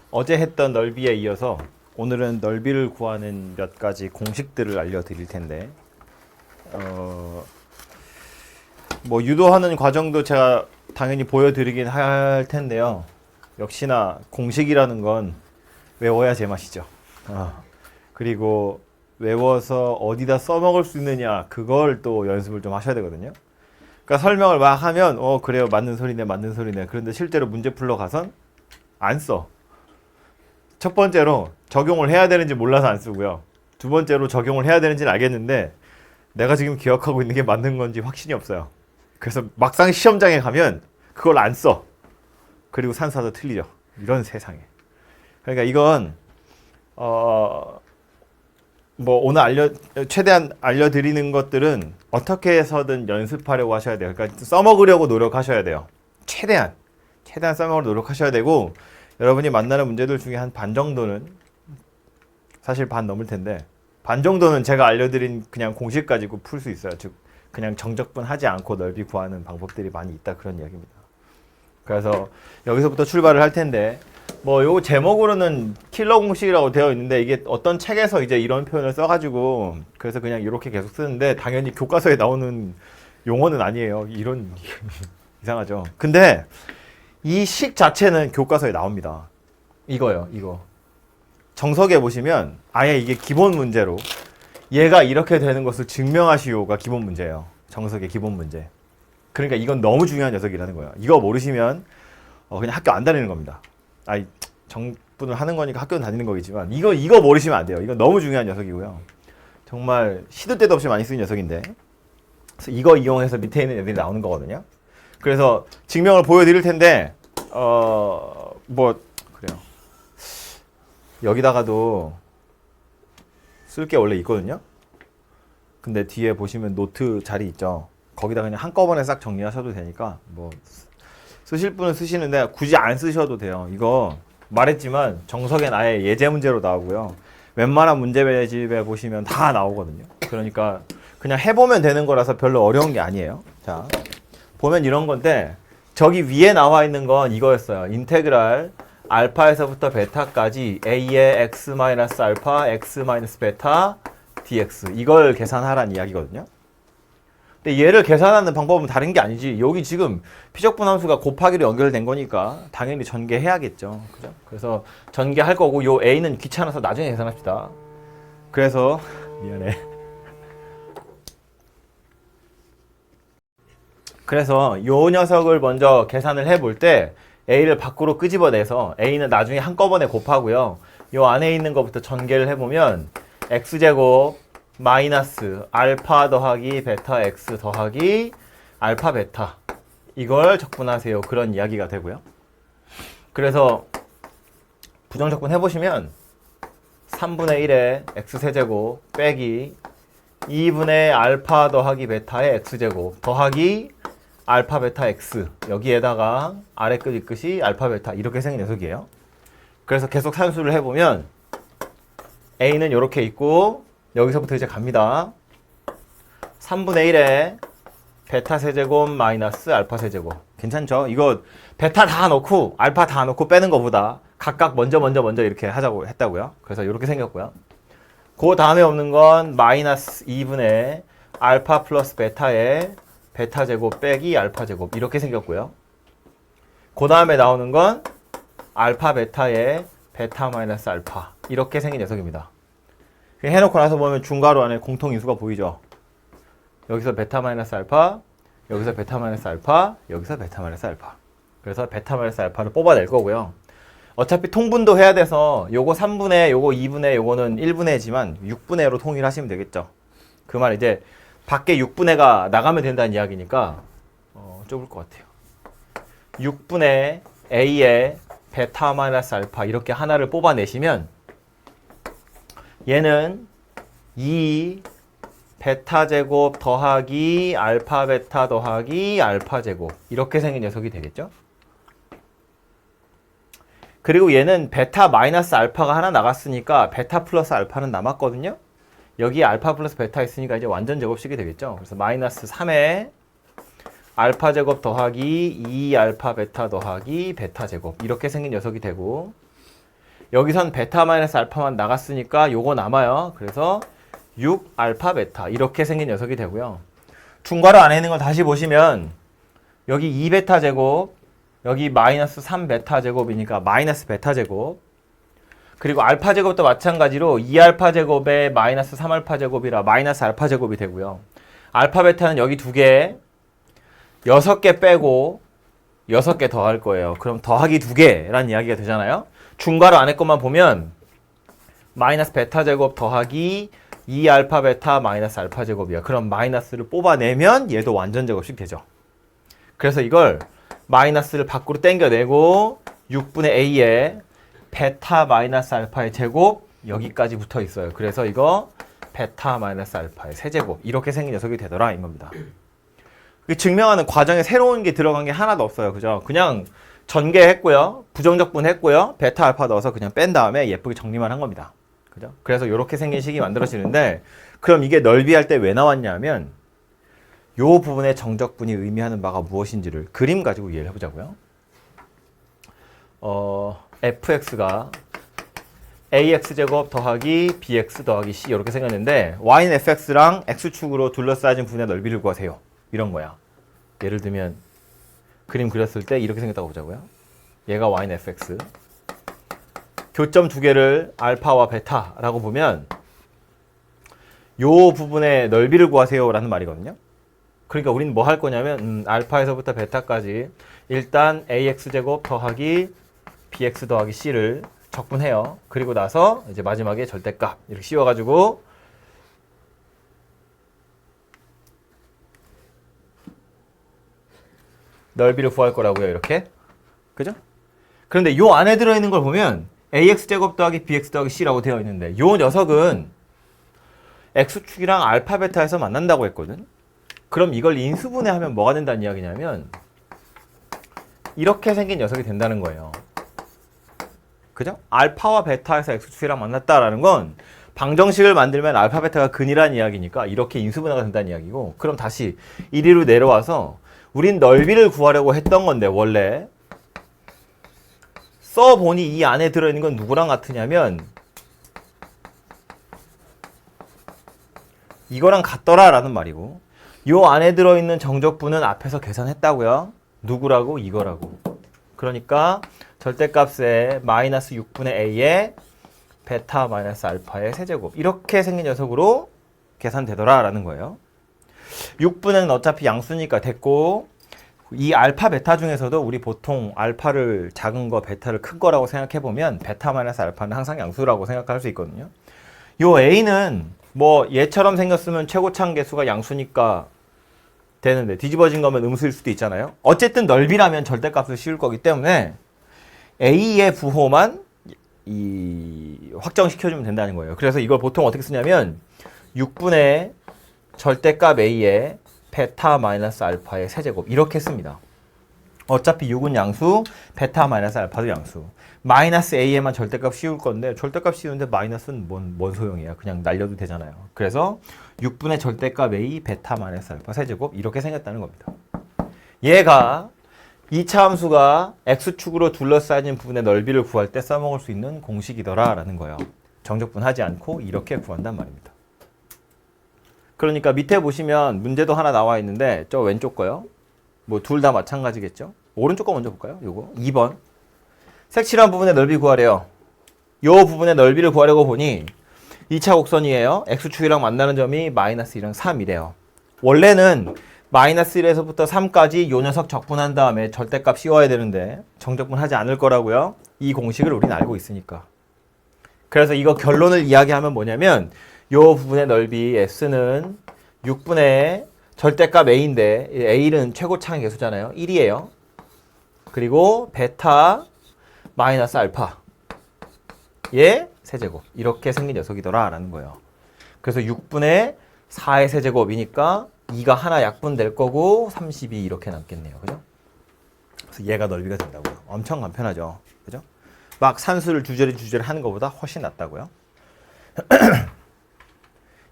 어제 했던 넓이에 이어서 오늘은 넓이를 구하는 몇 가지 공식들을 알려드릴 텐데 뭐 유도하는 과정도 제가 당연히 보여드리긴 할 텐데요. 역시나 공식이라는 건 외워야 제맛이죠. 그리고 외워서 어디다 써먹을 수 있느냐 그걸 또 연습을 좀 하셔야 되거든요. 그러니까 설명을 막 하면 그래요, 맞는 소리네 맞는 소리네. 그런데 실제로 문제 풀러 가선 안 써. 첫 번째로 적용을 해야 되는지 몰라서 안 쓰고요. 두 번째로 적용을 해야 되는지는 알겠는데 내가 지금 기억하고 있는 게 맞는 건지 확신이 없어요. 그래서 막상 시험장에 가면 그걸 안 써. 그리고 산수화도 틀리죠. 이런 세상에. 그러니까 이건 뭐 오늘 최대한 알려드리는 것들은 어떻게 해서든 연습하려고 하셔야 돼요. 그러니까 써먹으려고 노력하셔야 돼요. 최대한 써먹으려고 노력하셔야 되고, 여러분이 만나는 문제들 중에 한 반 정도는, 사실 반 넘을 텐데 반 정도는 제가 알려드린 그냥 공식 가지고 풀 수 있어요. 즉 그냥 정적분 하지 않고 넓이 구하는 방법들이 많이 있다, 그런 이야기입니다. 그래서 여기서부터 출발을 할 텐데, 뭐 요 제목으로는 킬러 공식이라고 되어 있는데 이게 어떤 책에서 이제 이런 표현을 써가지고 그래서 그냥 이렇게 계속 쓰는데, 당연히 교과서에 나오는 용어는 아니에요. 이런 이상하죠. 근데 이 식 자체는 교과서에 나옵니다. 이거요, 이거. 정석에 보시면 아예 이게 기본 문제로 얘가 이렇게 되는 것을 증명하시오가 기본 문제예요. 정석의 기본 문제. 그러니까 이건 너무 중요한 녀석이라는 거예요. 이거 모르시면 그냥 학교 안 다니는 겁니다. 아니, 정분을 하는 거니까 학교는 다니는 거겠지만 이거 모르시면 안 돼요. 이건 너무 중요한 녀석이고요. 정말 시도 때도 없이 많이 쓰는 녀석인데, 그래서 이거 이용해서 밑에 있는 애들이 나오는 거거든요. 그래서 증명을 보여드릴 텐데 뭐 그래요. 여기다가도 쓸 게 원래 있거든요. 근데 뒤에 보시면 노트 자리 있죠. 거기다 그냥 한꺼번에 싹 정리하셔도 되니까 뭐 쓰실 분은 쓰시는데 굳이 안 쓰셔도 돼요. 이거 말했지만 정석엔 아예 예제 문제로 나오고요. 웬만한 문제집에 보시면 다 나오거든요. 그러니까 그냥 해보면 되는 거라서 별로 어려운 게 아니에요. 자, 보면 이런 건데, 저기 위에 나와 있는 건 이거였어요. 인테그랄 알파에서부터 베타까지 a의 x 마이너스 알파, x 마이너스 베타 dx, 이걸 계산하라는 이야기거든요. 근데 얘를 계산하는 방법은 다른 게 아니지. 여기 지금 피적분 함수가 곱하기로 연결된 거니까 당연히 전개해야겠죠. 그죠? 그래서 전개할 거고, 요 a는 귀찮아서 나중에 계산합시다. 그래서 미안해. 그래서 요 녀석을 먼저 계산을 해볼 때 a를 밖으로 끄집어내서 a는 나중에 한꺼번에 곱하고요. 요 안에 있는 것부터 전개를 해보면 x제곱 마이너스 알파 더하기 베타 x 더하기 알파 베타, 이걸 적분하세요. 그런 이야기가 되고요. 그래서 부정적분 해보시면 3분의 1의 x세제곱 빼기 2분의 알파 더하기 베타의 x제곱 더하기 알파 베타 x, 여기에다가 아래 끝 끝이 알파 베타, 이렇게 생긴 녀석이에요. 그래서 계속 산수를 해보면 a는 이렇게 있고, 여기서부터 이제 갑니다. 3분의 1에 베타 세제곱 마이너스 알파 세제곱. 괜찮죠? 이거 베타 다 넣고 알파 다 넣고 빼는 것보다 각각 먼저 이렇게 하자고 했다고요. 그래서 이렇게 생겼고요. 그 다음에 없는 건 마이너스 2분의 알파 플러스 베타의 베타 제곱 빼기 알파 제곱, 이렇게 생겼고요. 그 다음에 나오는 건 알파 베타의 베타 마이너스 알파, 이렇게 생긴 녀석입니다. 해놓고 나서 보면 중괄호 안에 공통인수가 보이죠. 여기서 베타 마이너스 알파, 여기서 베타 마이너스 알파, 여기서 베타 마이너스 알파. 그래서 베타 마이너스 알파를 뽑아낼 거고요. 어차피 통분도 해야 돼서 요거 3분의, 요거 2분의, 요거는 1분의지만 6분의로 통일하시면 되겠죠. 그 말 이제 밖에 6분의가 나가면 된다는 이야기니까 좁을 것 같아요. 6분의 a의 베타 마이너스 알파, 이렇게 하나를 뽑아내시면 얘는 2 베타 제곱 더하기 알파 베타 더하기 알파 제곱, 이렇게 생긴 녀석이 되겠죠. 그리고 얘는 베타 마이너스 알파가 하나 나갔으니까 베타 플러스 알파는 남았거든요. 여기에 알파 플러스 베타 있으니까 이제 완전 제곱식이 되겠죠. 그래서 마이너스 3에 알파 제곱 더하기 2 알파 베타 더하기 베타 제곱, 이렇게 생긴 녀석이 되고, 여기선 베타 마이너스 알파만 나갔으니까 요거 남아요. 그래서 6 알파 베타 이렇게 생긴 녀석이 되고요. 중괄호 안에 있는 걸 다시 보시면 여기 2베타 제곱, 여기 마이너스 3베타 제곱이니까 마이너스 베타 제곱, 그리고 알파 제곱도 마찬가지로 2알파 제곱에 마이너스 3알파 제곱이라 마이너스 알파 제곱이 되고요. 알파 베타는 여기 2개, 6개 빼고 6개 더할 거예요. 그럼 더하기 2개라는 이야기가 되잖아요. 중괄호 안에 것만 보면 마이너스 베타 제곱 더하기 2알파 베타 마이너스 알파 제곱이야. 그럼 마이너스를 뽑아내면 얘도 완전 제곱식 되죠. 그래서 이걸 마이너스를 밖으로 당겨내고 6분의 a에 베타 마이너스 알파의 제곱 여기까지 붙어 있어요. 그래서 이거 베타 마이너스 알파의 세제곱 이렇게 생긴 녀석이 되더라 이 겁니다. 증명하는 과정에 새로운 게 들어간 게 하나도 없어요. 그죠? 그냥 전개했고요. 부정적분 했고요. 베타 알파 넣어서 그냥 뺀 다음에 예쁘게 정리만 한 겁니다. 그죠? 그래서 이렇게 생긴 식이 만들어지는데 그럼 이게 넓이할 때 왜 나왔냐면 요 부분의 정적분이 의미하는 바가 무엇인지를 그림 가지고 이해를 해보자고요. fx가 ax제곱 더하기 bx 더하기 c 이렇게 생겼는데 y는 fx랑 x축으로 둘러싸여진 부분의 넓이를 구하세요. 이런 거야. 예를 들면 그림 그렸을 때 이렇게 생겼다고 보자고요. 얘가 y는 fx. 교점 두 개를 알파와 베타라고 보면 요 부분의 넓이를 구하세요 라는 말이거든요. 그러니까 우리는 뭐 할 거냐면 알파에서부터 베타까지 일단 ax제곱 더하기 bx 더하기 c를 적분해요. 그리고 나서 이제 마지막에 절대값 이렇게 씌워가지고 넓이를 구할 거라고요. 이렇게. 그죠? 그런데 요 안에 들어있는 걸 보면 ax제곱 더하기 bx 더하기 c라고 되어 있는데 요 녀석은 x축이랑 알파 베타에서 만난다고 했거든. 그럼 이걸 인수분해하면 뭐가 된다는 이야기냐면 이렇게 생긴 녀석이 된다는 거예요. 그죠? 알파와 베타에서 x축이랑 만났다라는 건 방정식을 만들면 알파 베타가 근이라는 이야기니까 이렇게 인수분해가 된다는 이야기고, 그럼 다시 이리로 내려와서 우린 넓이를 구하려고 했던 건데 원래 써보니 이 안에 들어있는 건 누구랑 같으냐면 이거랑 같더라 라는 말이고, 요 안에 들어있는 정적분은 앞에서 계산했다고요. 누구라고? 이거라고. 그러니까 절대값에 마이너스 6분의 a에 베타 마이너스 알파의 세제곱 이렇게 생긴 녀석으로 계산되더라 라는 거예요. 6분의는 어차피 양수니까 됐고, 이 알파 베타 중에서도 우리 보통 알파를 작은 거 베타를 큰 거라고 생각해보면 베타 마이너스 알파는 항상 양수라고 생각할 수 있거든요. 요 a는 뭐 얘처럼 생겼으면 최고차항 계수가 양수니까 되는데 뒤집어진 거면 음수일 수도 있잖아요. 어쨌든 넓이라면 절대값을 씌울 거기 때문에 a의 부호만 확정시켜주면 된다는 거예요. 그래서 이걸 보통 어떻게 쓰냐면 6분의 절대값 a의 베타 마이너스 알파의 세제곱 이렇게 씁니다. 어차피 6은 양수, 베타 마이너스 알파도 양수. 마이너스 a에만 절대값 씌울 건데 절대값 씌우는데 마이너스는 뭔 소용이야. 그냥 날려도 되잖아요. 그래서 6분의 절대값 a 베타 마이너스 알파 세제곱 이렇게 생겼다는 겁니다. 얘가 2차 함수가 x축으로 둘러싸여진 부분의 넓이를 구할 때 써먹을 수 있는 공식이더라 라는 거예요. 정적분하지 않고 이렇게 구한단 말입니다. 그러니까 밑에 보시면 문제도 하나 나와 있는데 저 왼쪽 거요. 뭐 둘 다 마찬가지겠죠. 오른쪽 거 먼저 볼까요? 요거 2번. 색칠한 부분의 넓이 구하래요. 요 부분의 넓이를 구하려고 보니 2차 곡선이에요. x축이랑 만나는 점이 마이너스 1랑 3이래요. 원래는 마이너스 1에서부터 3까지 요 녀석 적분한 다음에 절대값 씌워야 되는데 정적분하지 않을 거라고요. 이 공식을 우린 알고 있으니까. 그래서 이거 결론을 이야기하면 뭐냐면 요 부분의 넓이 s는 6분의 절대값 a인데 a는 최고차항 계수잖아요. 1이에요. 그리고 베타 마이너스 알파 예 세제곱 이렇게 생긴 녀석이더라 라는 거예요. 그래서 6분의 4의 세제곱이니까 2가 하나 약분될 거고 32 이렇게 남겠네요. 그죠? 그래서 얘가 넓이가 된다고요. 엄청 간편하죠. 그죠? 막 산수를 주저리 하는 것보다 훨씬 낫다고요.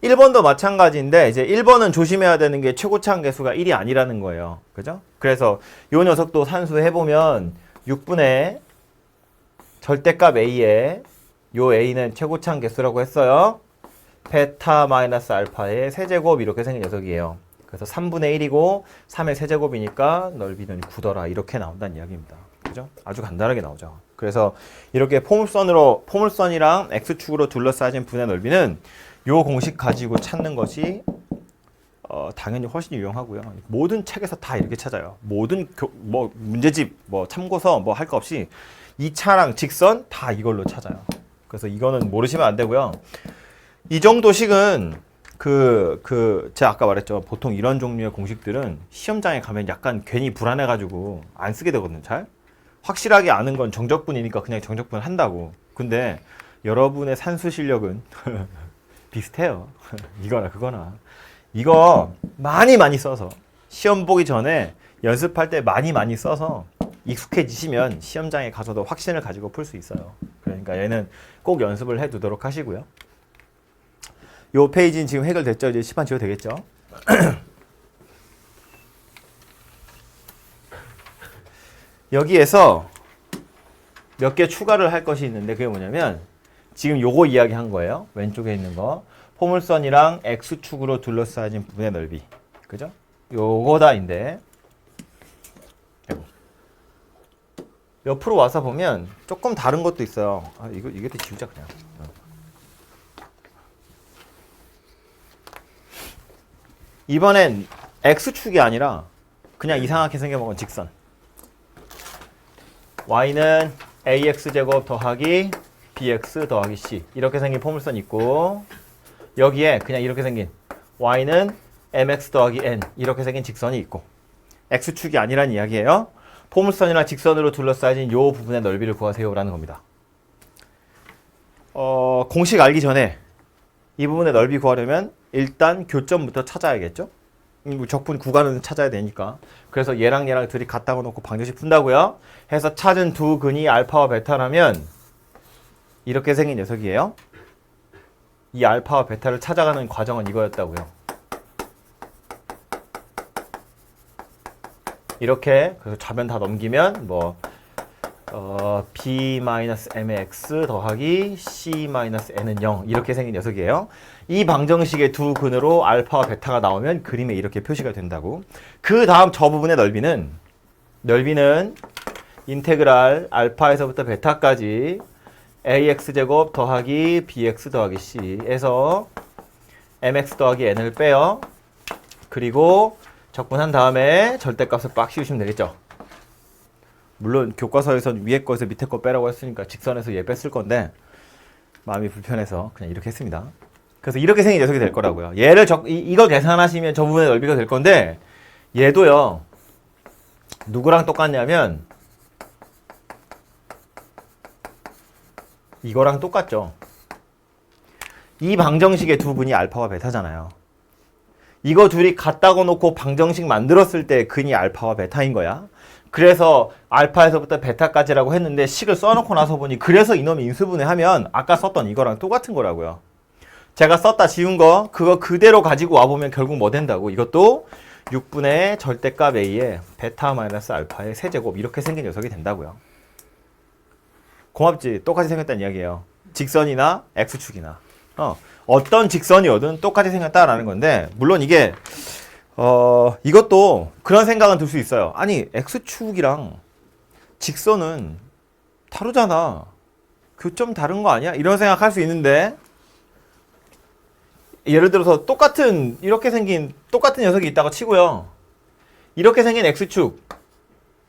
1번도 마찬가지인데 이제 1번은 조심해야 되는 게 최고차항 계수가 1이 아니라는 거예요. 그죠? 그래서 요 녀석도 산수 해보면 6분의 절대값 A에 요 A는 최고차항 개수라고 했어요. 베타 마이너스 알파의 세제곱 이렇게 생긴 녀석이에요. 그래서 3분의 1이고 3의 세제곱이니까 넓이는 9더라 이렇게 나온다는 이야기입니다. 그죠? 아주 간단하게 나오죠. 그래서 이렇게 포물선이랑 X축으로 둘러싸진 분의 넓이는 요 공식 가지고 찾는 것이 당연히 훨씬 유용하고요. 모든 책에서 다 이렇게 찾아요. 모든 뭐 문제집, 뭐 참고서 뭐 할 거 없이 이 차랑 직선 다 이걸로 찾아요. 그래서 이거는 모르시면 안 되고요. 이 정도 식은 제가 아까 말했죠. 보통 이런 종류의 공식들은 시험장에 가면 약간 괜히 불안해가지고 안 쓰게 되거든요. 잘 확실하게 아는 건 정적분이니까 그냥 정적분 한다고. 근데 여러분의 산수 실력은 비슷해요. 이거나 그거나. 이거 많이 써서 시험 보기 전에 연습할 때 많이 써서 익숙해지시면 시험장에 가서도 확신을 가지고 풀 수 있어요. 그러니까 얘는 꼭 연습을 해 두도록 하시고요. 요 페이지는 지금 해결됐죠? 이제 시판 지워도 되겠죠? 여기에서 몇 개 추가를 할 것이 있는데 그게 뭐냐면 지금 요거 이야기한 거예요. 왼쪽에 있는 거. 포물선이랑 X축으로 둘러싸진 부분의 넓이. 그죠? 요거다인데 옆으로 와서 보면 조금 다른 것도 있어요. 이게 더 지우자 그냥. 이번엔 X축이 아니라 그냥 이상하게 생겨먹은 직선. Y는 AX제곱 더하기 BX 더하기 C 이렇게 생긴 포물선 있고 여기에 그냥 이렇게 생긴 Y는 MX 더하기 N 이렇게 생긴 직선이 있고 X축이 아니란 이야기예요. 포물선이나 직선으로 둘러싸진 요 부분의 넓이를 구하세요라는 겁니다. 공식 알기 전에 이 부분의 넓이 구하려면 일단 교점부터 찾아야겠죠? 적분 구간은 찾아야 되니까. 그래서 얘랑 둘이 갖다가 놓고 방정식 푼다고요. 해서 찾은 두 근이 알파와 베타라면 이렇게 생긴 녀석이에요. 이 알파와 베타를 찾아가는 과정은 이거였다고요. 이렇게 그래서 좌변 다 넘기면 뭐 B-mx 더하기 C-n은 0 이렇게 생긴 녀석이에요. 이 방정식의 두 근으로 알파와 베타가 나오면 그림에 이렇게 표시가 된다고. 그 다음 저 부분의 넓이는 인테그랄 알파에서부터 베타까지 ax제곱 더하기 bx 더하기 c에서 mx 더하기 n을 빼요. 그리고 적분한 다음에 절대값을 빡 씌우시면 되겠죠. 물론 교과서에선 위에 거에서 밑에 거 빼라고 했으니까 직선에서 얘 뺐을 건데 마음이 불편해서 그냥 이렇게 했습니다. 그래서 이렇게 생긴 녀석이 될 거라고요. 얘를 이걸 계산하시면 저 부분의 넓이가 될 건데 얘도요. 누구랑 똑같냐면 이거랑 똑같죠. 이 방정식의 두 근이 알파와 베타잖아요. 이거 둘이 갖다가 놓고 방정식 만들었을 때 근이 알파와 베타인 거야. 그래서 알파에서부터 베타까지라고 했는데 식을 써놓고 나서 보니 그래서 이놈이 인수분해하면 아까 썼던 이거랑 똑같은 거라고요. 제가 썼다 지운 거 그거 그대로 가지고 와보면 결국 뭐 된다고. 이것도 6분의 절대값 A에 베타 마이너스 알파의 세제곱 이렇게 생긴 녀석이 된다고요. 고맙지? 똑같이 생겼다는 이야기예요. 직선이나 X축이나 어떤 직선이어든 똑같이 생겼다라는 건데 물론 이게 이것도 그런 생각은 들 수 있어요. 아니 X축이랑 직선은 다르잖아. 교점 다른 거 아니야? 이런 생각할 수 있는데 예를 들어서 이렇게 생긴 똑같은 녀석이 있다고 치고요. 이렇게 생긴 X축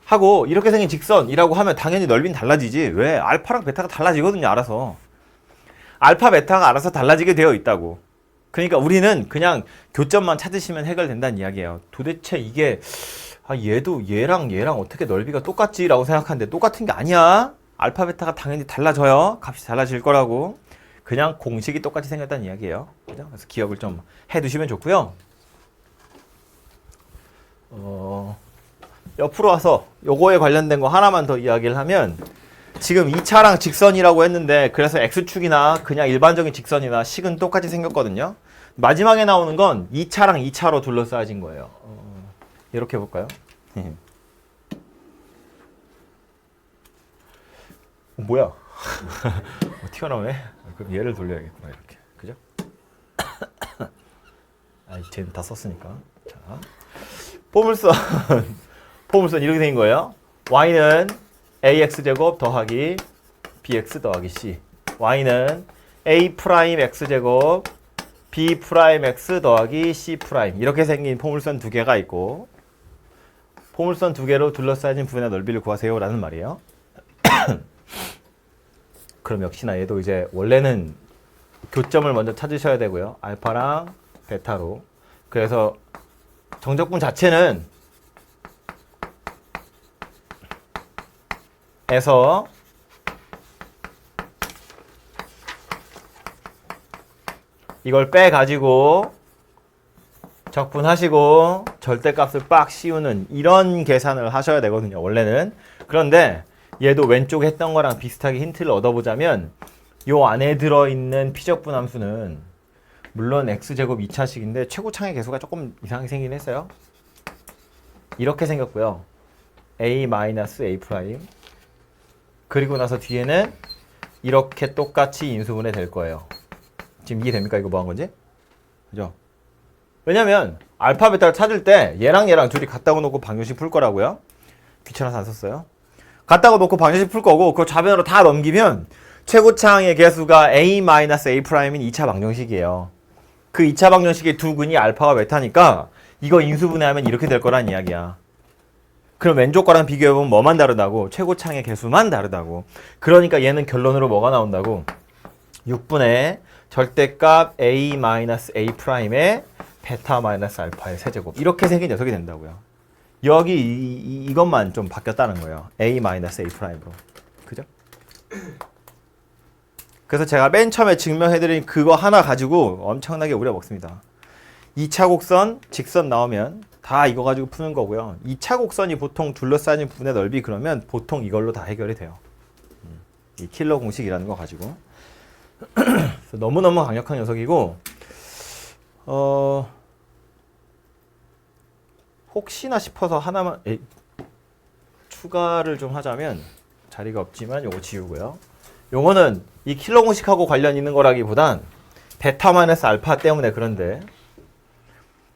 하고 이렇게 생긴 직선이라고 하면 당연히 넓이는 달라지지. 왜? 알파랑 베타가 달라지거든요. 알아서. 알파, 베타가 알아서 달라지게 되어 있다고. 그러니까 우리는 그냥 교점만 찾으시면 해결된다는 이야기예요. 도대체 이게 얘도 얘랑 어떻게 넓이가 똑같지? 라고 생각하는데 똑같은 게 아니야. 알파, 베타가 당연히 달라져요. 값이 달라질 거라고. 그냥 공식이 똑같이 생겼다는 이야기예요. 그죠? 그래서 기억을 좀 해두시면 좋고요. 옆으로 와서 요거에 관련된 거 하나만 더 이야기를 하면 지금 2차랑 직선이라고 했는데 그래서 X축이나 그냥 일반적인 직선이나 식은 똑같이 생겼거든요. 마지막에 나오는 건 2차랑 2차로 둘러싸진 거예요. 이렇게 해볼까요? 뭐야? 튀어나오네. 그럼 얘를 돌려야겠구나 이렇게. 그죠? 아, 쟤는 다 썼으니까. 자, 포물선 포물선 이렇게 생긴 거예요. y는 ax 제곱 더하기 bx 더하기 c. y는 a 프라임 x 제곱 b 프라임 x 더하기 c 프라임. 이렇게 생긴 포물선 두 개가 있고, 포물선 두 개로 둘러싸인 부분의 넓이를 구하세요라는 말이에요. 그럼 역시나 얘도 이제 원래는 교점을 먼저 찾으셔야 되고요. 알파랑 베타로. 그래서 정적분 자체는 에서 이걸 빼가지고 적분하시고 절대값을 빡 씌우는 이런 계산을 하셔야 되거든요. 원래는. 그런데 얘도 왼쪽에 했던 거랑 비슷하게 힌트를 얻어보자면 요 안에 들어있는 피적분 함수는 물론 x제곱 2차식인데 최고창의 개수가 조금 이상하게 생긴 했어요. 이렇게 생겼고요. a-a' 그리고 나서 뒤에는 이렇게 똑같이 인수분해 될 거예요. 지금 이해됩니까? 이거 뭐 한 건지? 그죠? 왜냐면 알파 베타를 찾을 때 얘랑 둘이 갖다가 놓고 방정식 풀 거라고요. 귀찮아서 안 썼어요. 갖다가 놓고 방정식 풀 거고 그걸 좌변으로 다 넘기면 최고차항의 개수가 a-a''인 2차 방정식이에요. 그 2차 방정식의 두 근이 알파와 베타니까 이거 인수분해하면 이렇게 될 거란 이야기야. 그럼 왼쪽 거랑 비교해보면 뭐만 다르다고? 최고차항의 개수만 다르다고. 그러니까 얘는 결론으로 뭐가 나온다고? 6분의 절대값 a-a''의 베타 마이너스 알파의 세제곱. 이렇게 생긴 녀석이 된다고요. 여기 이것만 좀 바뀌었다는 거예요. a-a''으로. 그죠? 그래서 제가 맨 처음에 증명해드린 그거 하나 가지고 엄청나게 우려먹습니다. 2차 곡선, 직선 나오면 다 이거 가지고 푸는 거고요. 2차 곡선이 보통 둘러싸인 부분의 넓이 그러면 보통 이걸로 다 해결이 돼요. 이 킬러 공식이라는 거 가지고. 너무너무 강력한 녀석이고 혹시나 싶어서 하나만 추가를 좀 하자면 자리가 없지만 요거 지우고요. 요거는 이 킬러 공식하고 관련 있는 거라기보단 베타 마이너스 알파 때문에 그런데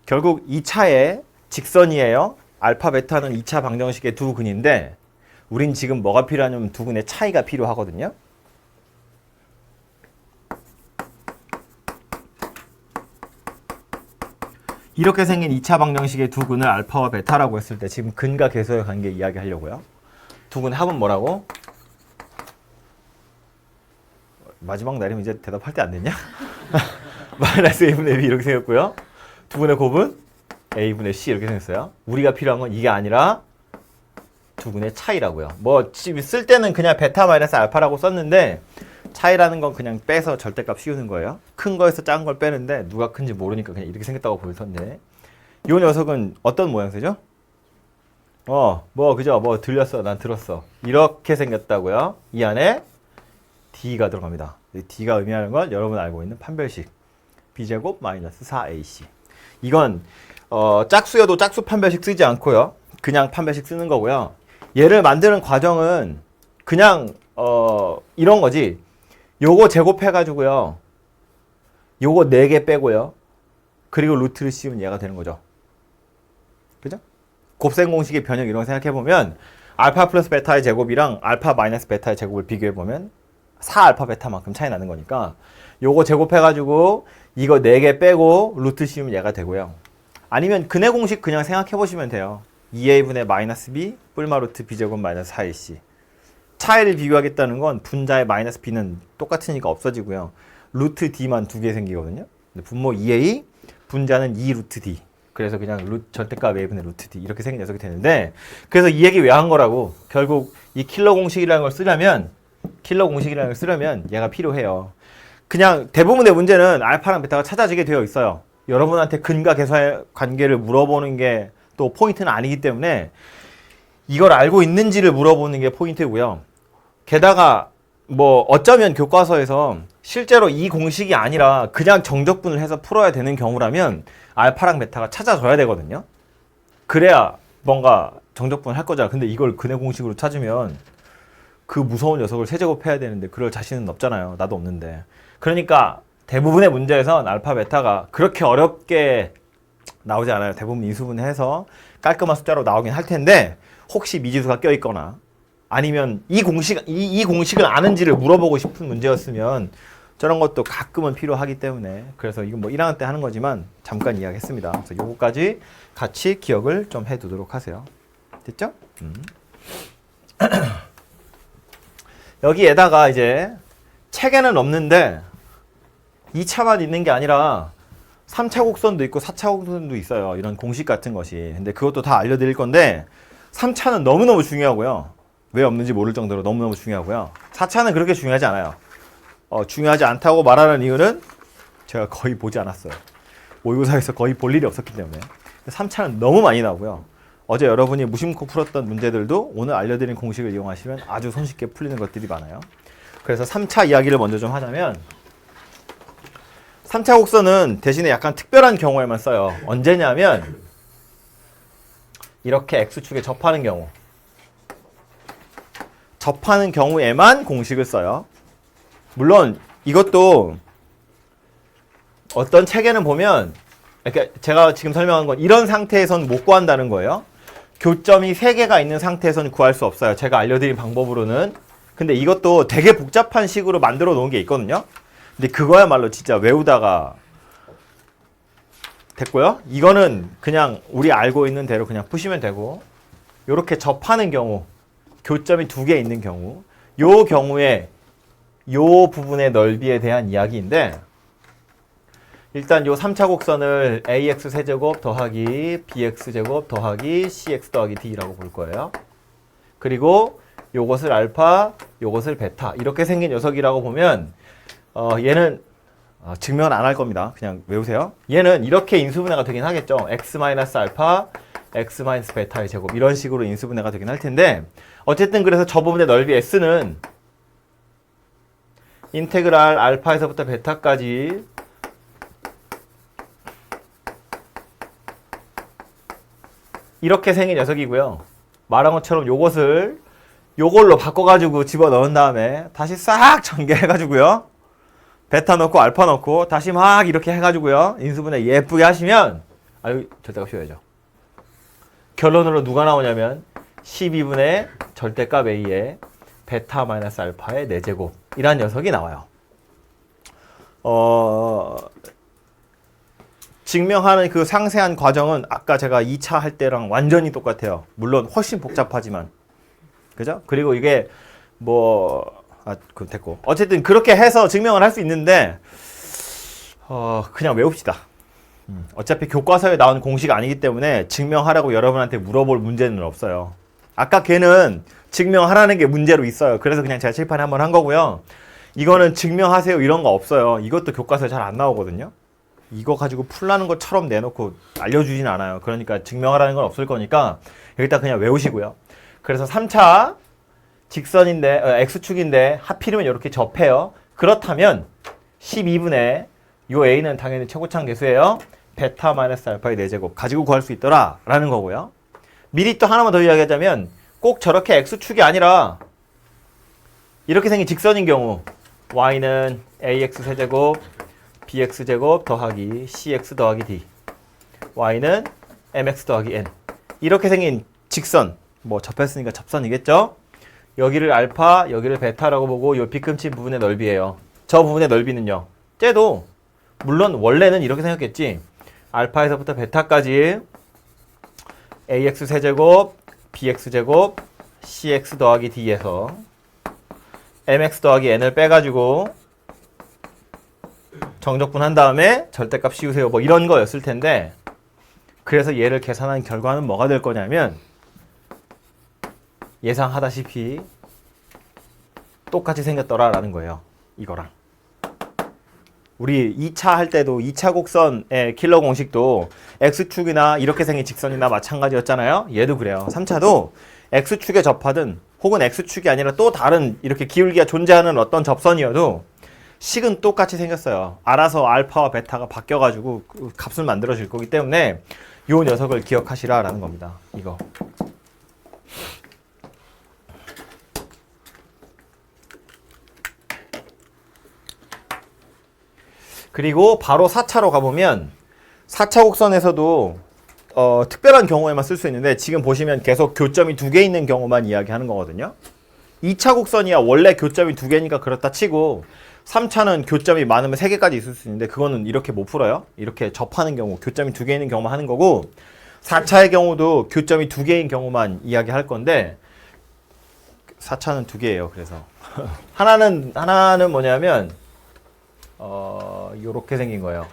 결국 2차의 직선이에요. 알파 베타는 2차 방정식의 두 근인데 우린 지금 뭐가 필요하냐면 두 근의 차이가 필요하거든요. 이렇게 생긴 2차 방정식의 두 근을 알파와 베타라고 했을 때 지금 근과 계수의 관계 이야기하려고요. 두 근 합은 뭐라고? 마지막 날이면 이제 대답할 때 안 됐냐? 마이너스 a분의 b 이렇게 생겼고요. 두 근의 곱은 a분의 c 이렇게 생겼어요. 우리가 필요한 건 이게 아니라 두 근의 차이라고요. 뭐 지금 쓸 때는 그냥 베타 마이너스 알파라고 썼는데 차이라는 건 그냥 빼서 절대값 씌우는 거예요. 큰 거에서 작은 걸 빼는데 누가 큰지 모르니까 그냥 이렇게 생겼다고 볼 텐데 이 녀석은 어떤 모양새죠? 그죠? 뭐 들렸어, 난 들었어. 이렇게 생겼다고요. 이 안에 D가 들어갑니다. D가 의미하는 건 여러분 알고 있는 판별식 B제곱 마이너스 4AC. 이건 짝수여도 짝수 판별식 쓰지 않고요. 그냥 판별식 쓰는 거고요. 얘를 만드는 과정은 그냥 이런 거지. 요거 제곱해가지고요. 요거 4개 빼고요. 그리고 루트를 씌우면 얘가 되는 거죠. 그죠? 곱셈 공식의 변형 이런 거 생각해보면 알파 플러스 베타의 제곱이랑 알파 마이너스 베타의 제곱을 비교해보면 4알파 베타만큼 차이 나는 거니까 요거 제곱해가지고 이거 4개 빼고 루트 씌우면 얘가 되고요. 아니면 근의 공식 그냥 생각해보시면 돼요. 2a분의 마이너스 b 뿔마 루트 b제곱 마이너스 4ac. 차이를 비교하겠다는 건 분자의 마이너스 b는 똑같으니까 없어지고요. 루트 d만 2개 생기거든요. 분모 2a, 분자는 2 루트 d. 그래서 그냥 절대값 a분의 루트 d 이렇게 생긴 녀석이 되는데 그래서 이 얘기 왜 한 거라고? 결국 이 킬러 공식이라는 걸 쓰려면 얘가 필요해요. 그냥 대부분의 문제는 알파랑 베타가 찾아지게 되어 있어요. 여러분한테 근과 계수의 관계를 물어보는 게 또 포인트는 아니기 때문에 이걸 알고 있는지를 물어보는 게 포인트고요. 게다가 뭐 어쩌면 교과서에서 실제로 이 공식이 아니라 그냥 정적분을 해서 풀어야 되는 경우라면 알파랑 베타가 찾아져야 되거든요. 그래야 뭔가 정적분을 할 거잖아. 근데 이걸 근의 공식으로 찾으면 그 무서운 녀석을 세제곱해야 되는데 그럴 자신은 없잖아요. 나도 없는데. 그러니까 대부분의 문제에선 알파, 베타가 그렇게 어렵게 나오지 않아요. 대부분 인수분해해서 깔끔한 숫자로 나오긴 할 텐데 혹시 미지수가 껴있거나 아니면 이 공식을 아는지를 물어보고 싶은 문제였으면 저런 것도 가끔은 필요하기 때문에 그래서 이건 뭐 1학년 때 하는 거지만 잠깐 이야기했습니다. 그래서 요거까지 같이 기억을 좀 해두도록 하세요. 됐죠? 여기에다가 이제 책에는 없는데 2차만 있는 게 아니라 3차 곡선도 있고 4차 곡선도 있어요. 이런 공식 같은 것이. 근데 그것도 다 알려드릴 건데 3차는 너무너무 중요하고요. 왜 없는지 모를 정도로 너무너무 중요하고요. 4차는 그렇게 중요하지 않아요. 중요하지 않다고 말하는 이유는 제가 거의 보지 않았어요. 모의고사에서 거의 볼 일이 없었기 때문에. 3차는 너무 많이 나오고요. 어제 여러분이 무심코 풀었던 문제들도 오늘 알려드린 공식을 이용하시면 아주 손쉽게 풀리는 것들이 많아요. 그래서 3차 이야기를 먼저 좀 하자면 3차 곡선은 대신에 약간 특별한 경우에만 써요. 언제냐면 이렇게 X축에 접하는 경우에만 공식을 써요. 물론 이것도 어떤 책에는 보면 그러니까 제가 지금 설명한 건 이런 상태에선 못 구한다는 거예요. 교점이 3개가 있는 상태에서는 구할 수 없어요. 제가 알려드린 방법으로는. 근데 이것도 되게 복잡한 식으로 만들어 놓은 게 있거든요. 근데 그거야말로 진짜 외우다가 됐고요. 이거는 그냥 우리 알고 있는 대로 그냥 푸시면 되고 요렇게 접하는 경우 교점이 2개 있는 경우 요 경우에 요 부분의 넓이에 대한 이야기인데 일단 요 3차 곡선을 ax 세제곱 더하기 bx 제곱 더하기 cx 더하기 d라고 볼 거예요. 그리고 요것을 알파, 요것을 베타 이렇게 생긴 녀석이라고 보면 얘는 증명은 안 할 겁니다. 그냥 외우세요. 얘는 이렇게 인수분해가 되긴 하겠죠. x-알파, x-베타의 제곱 이런 식으로 인수분해가 되긴 할 텐데 어쨌든 그래서 저 부분의 넓이 s는 인테그랄 알파에서부터 베타까지 이렇게 생긴 녀석이고요. 말한 것처럼 요걸로 바꿔가지고 집어넣은 다음에 다시 싹 전개해가지고요. 베타 넣고 알파 넣고 다시 막 이렇게 해가지고요. 인수분해 예쁘게 하시면 아유 절대값 씌워야죠. 결론으로 누가 나오냐면 12분의 절대값 a에 베타 마이너스 알파의 4제곱 이란 녀석이 나와요. 증명하는 그 상세한 과정은 아까 제가 2차 할 때랑 완전히 똑같아요. 물론 훨씬 복잡하지만. 그죠? 그리고 이게 됐고. 어쨌든 그렇게 해서 증명을 할 수 있는데, 그냥 외웁시다. 어차피 교과서에 나온 공식 아니기 때문에 증명하라고 여러분한테 물어볼 문제는 없어요. 아까 걔는 증명하라는 게 문제로 있어요. 그래서 그냥 제가 칠판에 한번 한 거고요. 이거는 증명하세요 이런 거 없어요. 이것도 교과서에 잘 안 나오거든요. 이거 가지고 풀라는 것처럼 내놓고 알려주진 않아요. 그러니까 증명하라는 건 없을 거니까 여기다 그냥 외우시고요. 그래서 3차 직선인데 X축인데 하필이면 이렇게 접해요. 그렇다면 12분의 요 A는 당연히 최고차항 계수예요. 베타 마이너스 알파의 4제곱 가지고 구할 수 있더라 라는 거고요. 미리 또 하나만 더 이야기하자면 꼭 저렇게 X축이 아니라 이렇게 생긴 직선인 경우 Y는 AX 세제곱 bx제곱 더하기 cx 더하기 d y는 mx 더하기 n 이렇게 생긴 직선 접했으니까 접선이겠죠. 여기를 알파 여기를 베타라고 보고 요 빗금친 부분의 넓이에요. 저 부분의 넓이는요 쟤도 물론 원래는 이렇게 생겼겠지. 알파에서부터 베타까지 ax 세제곱 bx제곱 cx 더하기 d에서 mx 더하기 n을 빼가지고 정적분 한 다음에 절대값 씌우세요 이런 거였을 텐데 그래서 얘를 계산한 결과는 뭐가 될 거냐면 예상하다시피 똑같이 생겼더라 라는 거예요. 이거랑 우리 2차 할 때도 2차 곡선의 킬러 공식도 X축이나 이렇게 생긴 직선이나 마찬가지였잖아요. 얘도 그래요. 3차도 X축에 접하든 혹은 X축이 아니라 또 다른 이렇게 기울기가 존재하는 어떤 접선이어도 식은 똑같이 생겼어요. 알아서 알파와 베타가 바뀌어가지고 값을 만들어질 거기 때문에 요 녀석을 기억하시라라는 겁니다. 이거. 그리고 바로 4차로 가보면 4차 곡선에서도 특별한 경우에만 쓸 수 있는데 지금 보시면 계속 교점이 2개 있는 경우만 이야기하는 거거든요. 2차 곡선이야 원래 교점이 2개니까 그렇다 치고 3차는 교점이 많으면 3개까지 있을 수 있는데 그거는 이렇게 못 풀어요. 이렇게 접하는 경우 교점이 2개 있는 경우만 하는 거고 4차의 경우도 교점이 2개인 경우만 이야기할 건데 4차는 2개예요. 그래서 하나는 뭐냐면 요렇게 생긴 거예요.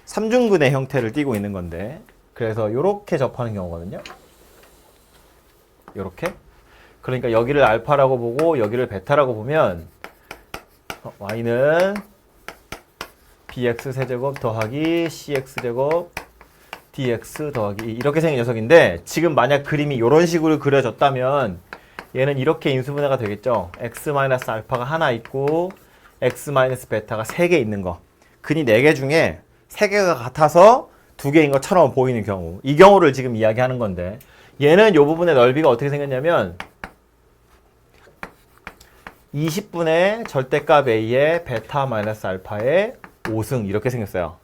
삼중근의 형태를 띠고 있는 건데 그래서 요렇게 접하는 경우거든요. 요렇게. 그러니까 여기를 알파라고 보고 여기를 베타라고 보면 y는 bx 세제곱 더하기 cx 제곱 dx 더하기 2 이렇게 생긴 녀석인데 지금 만약 그림이 이런 식으로 그려졌다면 얘는 이렇게 인수분해가 되겠죠. x-알파가 하나 있고 x-베타가 3개 있는 거. 근이 4개 중에 3개가 같아서 2개인 것처럼 보이는 경우. 이 경우를 지금 이야기하는 건데 얘는 이 부분의 넓이가 어떻게 생겼냐면 20분의 절대값 a의 베타 마이너스 알파의 5승 이렇게 생겼어요.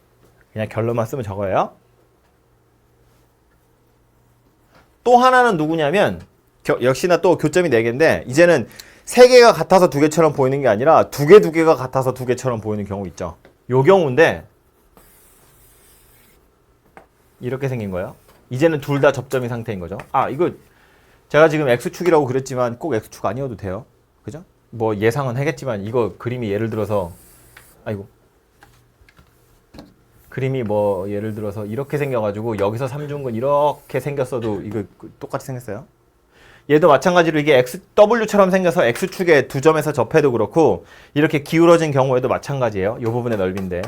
그냥 결론만 쓰면 저거예요. 또 하나는 누구냐면 역시나 또 교점이 4개인데 이제는 3개가 같아서 2개처럼 보이는 게 아니라 2개가 같아서 2개처럼 보이는 경우 있죠. 요 경우인데 이렇게 생긴 거예요. 이제는 둘 다 접점인 상태인 거죠. 아 이거 제가 지금 X축이라고 그랬지만 꼭 X축 아니어도 돼요. 그죠? 뭐 예상은 하겠지만 이거 그림이 예를 들어서 그림이 뭐 예를 들어서 이렇게 생겨가지고 여기서 삼중근 이렇게 생겼어도 이거 똑같이 생겼어요. 얘도 마찬가지로 이게 XW처럼 생겨서 X축에 2점에서 접해도 그렇고 이렇게 기울어진 경우에도 마찬가지예요. 이 부분의 넓이인데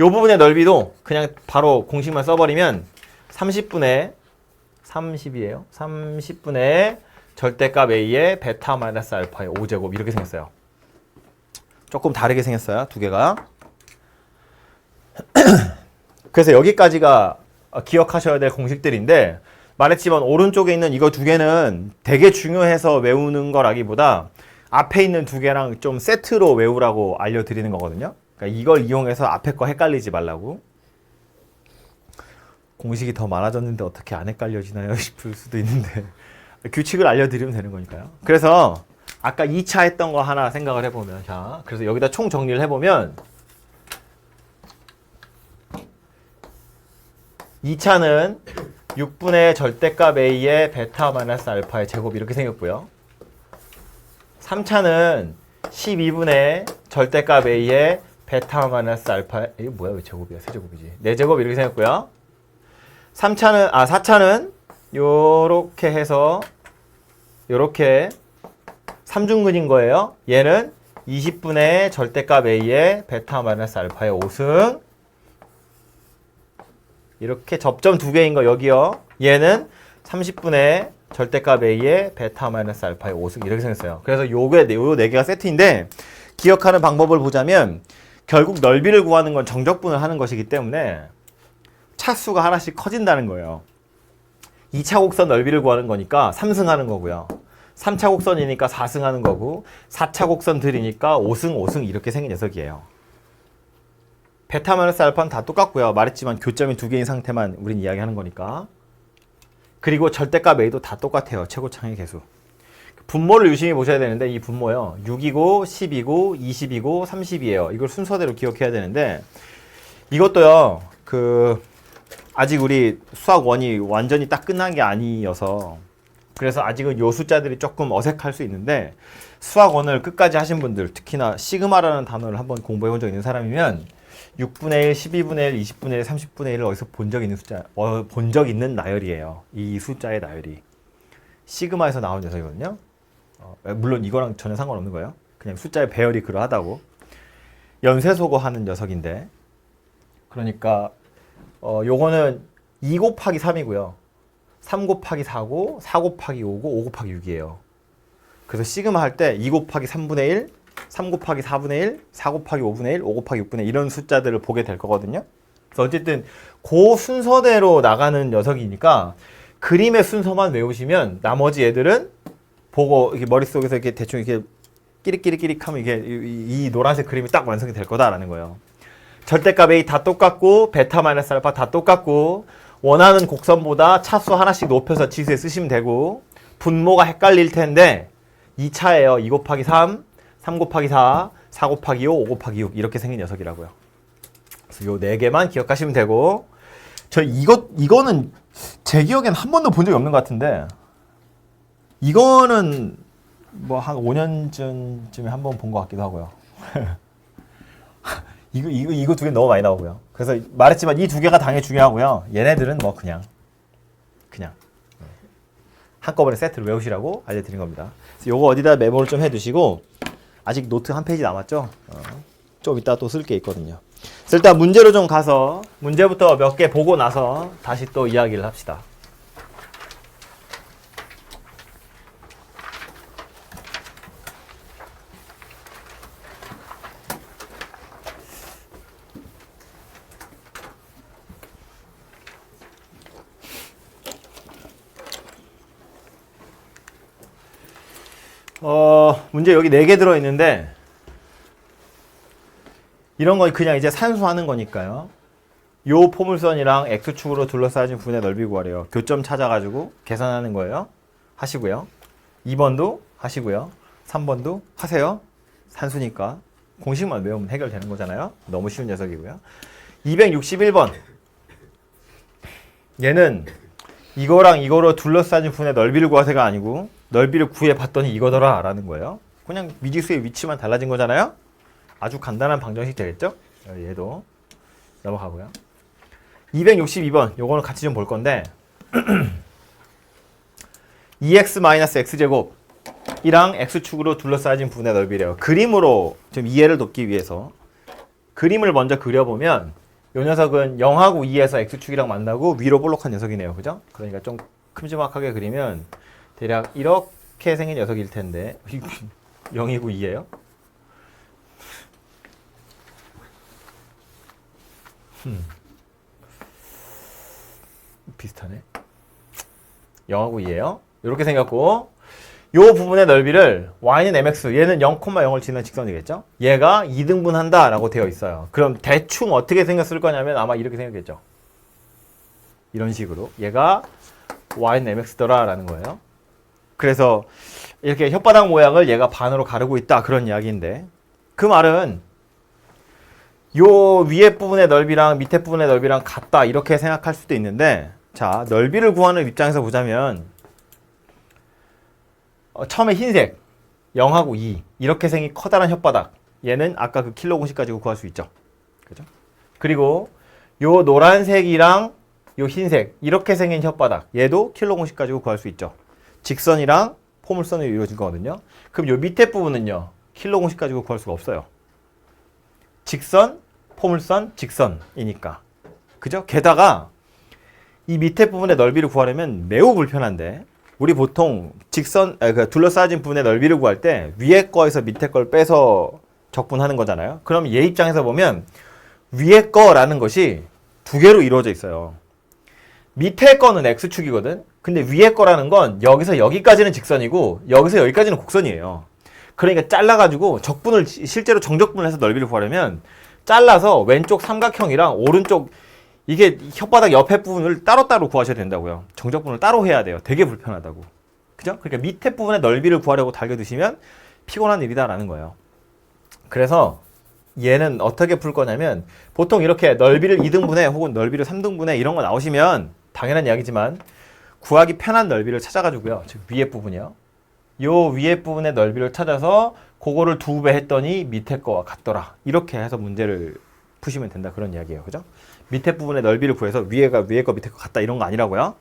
이 부분의 넓이도 그냥 바로 공식만 써버리면 30분의 30이에요. 30분의 절대값 A의 베타 마이너스 알파의 5제곱 이렇게 생겼어요. 조금 다르게 생겼어요. 2개가. 그래서 여기까지가 기억하셔야 될 공식들인데 말했지만 오른쪽에 있는 이거 2개는 되게 중요해서 외우는 거라기보다 앞에 있는 2개랑 좀 세트로 외우라고 알려드리는 거거든요. 그러니까 이걸 이용해서 앞에 거 헷갈리지 말라고. 공식이 더 많아졌는데 어떻게 안 헷갈려지나요? 싶을 수도 있는데 규칙을 알려드리면 되는 거니까요. 그래서 아까 2차 했던 거 하나 생각을 해보면 자, 그래서 여기다 총 정리를 해보면 2차는 6분의 절대값 A의 베타 마이너스 알파의 제곱 이렇게 생겼고요. 3차는 12분의 절대값 A의 베타 마이너스 알파 이게 뭐야 왜 제곱이야 세제곱이지 4제곱 이렇게 생겼고요. 4차는 요렇게 해서 요렇게 삼중근인 거예요. 얘는 20분의 절대값 A의 베타 마이너스 알파의 5승 이렇게 접점 2개인 거 여기요. 얘는 30분의 절대값 A의 베타 마이너스 알파의 5승 이렇게 생겼어요. 그래서 요 4개가 세트인데 기억하는 방법을 보자면 결국 넓이를 구하는 건 정적분을 하는 것이기 때문에 차수가 하나씩 커진다는 거예요. 2차 곡선 넓이를 구하는 거니까 3승 하는 거고요. 3차 곡선이니까 4승 하는 거고 4차 곡선들이니까 5승 이렇게 생긴 녀석이에요. 베타 마이너스 알파는 다 똑같고요. 말했지만 교점이 2개인 상태만 우린 이야기하는 거니까. 그리고 절대값 A도 다 똑같아요. 최고창의 개수. 분모를 유심히 보셔야 되는데 이 분모요. 6이고 10이고 20이고 30이에요. 이걸 순서대로 기억해야 되는데 이것도요. 아직 우리 수학 1이 완전히 딱 끝난 게 아니어서 그래서 아직은 요 숫자들이 조금 어색할 수 있는데 수학 1을 끝까지 하신 분들 특히나 시그마라는 단어를 한번 공부해 본 적 있는 사람이면 6분의 1, 12분의 1, 20분의 1, 30분의 1을 어디서 본 적 있는 숫자, 본 적 있는 나열이에요. 이 숫자의 나열이. 시그마에서 나온 녀석이거든요. 물론 이거랑 전혀 상관없는 거예요. 그냥 숫자의 배열이 그러하다고. 연쇄소거 하는 녀석인데. 그러니까, 요거는 2 곱하기 3이고요. 3 곱하기 4고, 4 곱하기 5고, 5 곱하기 6이에요. 그래서 시그마 할 때 2 곱하기 3분의 1, 3 곱하기 4분의 1, 4 곱하기 5분의 1, 5 곱하기 6분의 1 이런 숫자들을 보게 될 거거든요. 그래서 어쨌든 그 순서대로 나가는 녀석이니까 그림의 순서만 외우시면 나머지 애들은 보고 이렇게 머릿속에서 이렇게 대충 이렇게 끼릭끼릭끼릭 하면 이게 이 노란색 그림이 딱 완성이 될 거다라는 거예요. 절대값 A 다 똑같고 베타 마이너스 알파 다 똑같고 원하는 곡선보다 차수 하나씩 높여서 지수에 쓰시면 되고 분모가 헷갈릴 텐데 2차예요. 2 곱하기 3, 3 곱하기 4, 4 곱하기 5, 5 곱하기 6 이렇게 생긴 녀석이라고요. 그래서 요 4개만 기억하시면 되고 이거는 제 기억엔 한 번도 본 적이 없는 것 같은데 이거는 뭐 한 5년 전쯤에 한 번 본 것 같기도 하고요. 이거 두 개 너무 많이 나오고요. 그래서 말했지만 이 두 개가 당연히 중요하고요. 얘네들은 뭐 그냥 한꺼번에 세트를 외우시라고 알려드린 겁니다. 그래서 요거 어디다 메모를 좀 해두시고 아직 노트 한 페이지 남았죠? 좀 이따 또 쓸 게 있거든요. 그래서 일단 문제로 좀 가서 문제부터 몇 개 보고 나서 다시 또 이야기를 합시다. 문제 여기 4개 들어있는데 이런 건 그냥 이제 산수하는 거니까요. 요 포물선이랑 X축으로 둘러싸진 분의 넓이 구하래요. 교점 찾아가지고 계산하는 거예요. 하시고요. 2번도 하시고요. 3번도 하세요. 산수니까 공식만 외우면 해결되는 거잖아요. 너무 쉬운 녀석이고요. 261번 얘는 이거랑 이거로 둘러싸진 분의 넓이를 구하세가 아니고 넓이를 구해봤더니 이거더라 라는 거예요. 그냥 미지수의 위치만 달라진 거잖아요. 아주 간단한 방정식 되겠죠? 얘도 넘어가고요. 262번 요거는 같이 좀 볼 건데 2x-x제곱 이랑 x축으로 둘러싸진 분의 넓이래요. 그림으로 좀 이해를 돕기 위해서 그림을 먼저 그려보면 요 녀석은 0하고 2에서 x축이랑 만나고 위로 볼록한 녀석이네요. 그죠? 그러니까 좀 큼지막하게 그리면 대략 이렇게 생긴 녀석일 텐데 0이고 2예요? 비슷하네. 0하고 2예요. 이렇게 생겼고 요 부분의 넓이를 y는 mx, 얘는 0,0을 지는 직선이겠죠? 얘가 2등분 한다라고 되어 있어요. 그럼 대충 어떻게 생겼을 거냐면 아마 이렇게 생겼겠죠? 이런 식으로 얘가 y는 mx더라 라는 거예요. 그래서 이렇게 혓바닥 모양을 얘가 반으로 가르고 있다 그런 이야기인데 그 말은 요 위에 부분의 넓이랑 밑에 부분의 넓이랑 같다 이렇게 생각할 수도 있는데 자 넓이를 구하는 입장에서 보자면 처음에 흰색 0하고 2 이렇게 생긴 커다란 혓바닥 얘는 아까 그 킬로 공식 가지고 구할 수 있죠. 그죠? 그리고 요 노란색이랑 요 흰색 이렇게 생긴 혓바닥 얘도 킬로 공식 가지고 구할 수 있죠. 직선이랑 포물선으로 이루어진 거거든요. 그럼 요 밑에 부분은요 킬로 공식 가지고 구할 수가 없어요. 직선, 포물선, 직선이니까. 그죠? 게다가 이 밑에 부분의 넓이를 구하려면 매우 불편한데 우리 보통 직선, 둘러싸진 부분의 넓이를 구할 때 위에 거에서 밑에 걸 빼서 적분하는 거잖아요. 그럼 얘 입장에서 보면 위에 거라는 것이 두 개로 이루어져 있어요. 밑에 거는 x축이거든. 근데 위에 거라는 건 여기서 여기까지는 직선이고 여기서 여기까지는 곡선이에요. 그러니까 잘라가지고 적분을 실제로 정적분을 해서 넓이를 구하려면 잘라서 왼쪽 삼각형이랑 오른쪽 이게 혓바닥 옆에 부분을 따로따로 구하셔야 된다고요. 정적분을 따로 해야 돼요. 되게 불편하다고. 그죠? 그러니까 밑에 부분의 넓이를 구하려고 달겨두시면 피곤한 일이다라는 거예요. 그래서 얘는 어떻게 풀 거냐면 보통 이렇게 넓이를 2등분해 혹은 넓이를 3등분해 이런 거 나오시면 당연한 이야기지만 구하기 편한 넓이를 찾아가지고요. 즉 위에 부분이요. 요 위에 부분의 넓이를 찾아서 그거를 2배 했더니 밑에 거와 같더라. 이렇게 해서 문제를 푸시면 된다. 그런 이야기예요. 그죠? 밑에 부분의 넓이를 구해서 위에 거 밑에 거 같다. 이런 거 아니라고요.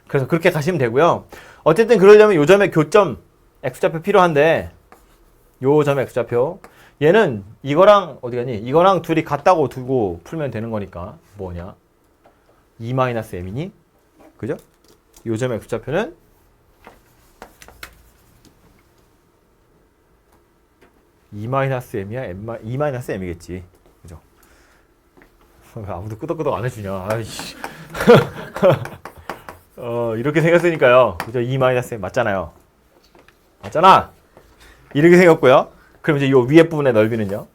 그래서 그렇게 가시면 되고요. 어쨌든 그러려면 요 점의 교점 x좌표 필요한데 요 점의 x좌표 얘는 이거랑 어디 가니? 이거랑 둘이 같다고 두고 풀면 되는 거니까 뭐냐? 2-m이니? 그죠? 요 점의 x좌표는 2-m이야? 2-m이겠지. 그죠? 아무도 끄덕끄덕 안 해주냐. 아이씨. 이렇게 생겼으니까요. 그죠? 2-m 맞잖아요. 맞잖아! 이렇게 생겼고요. 그럼 이제 요 위에 부분의 넓이는요?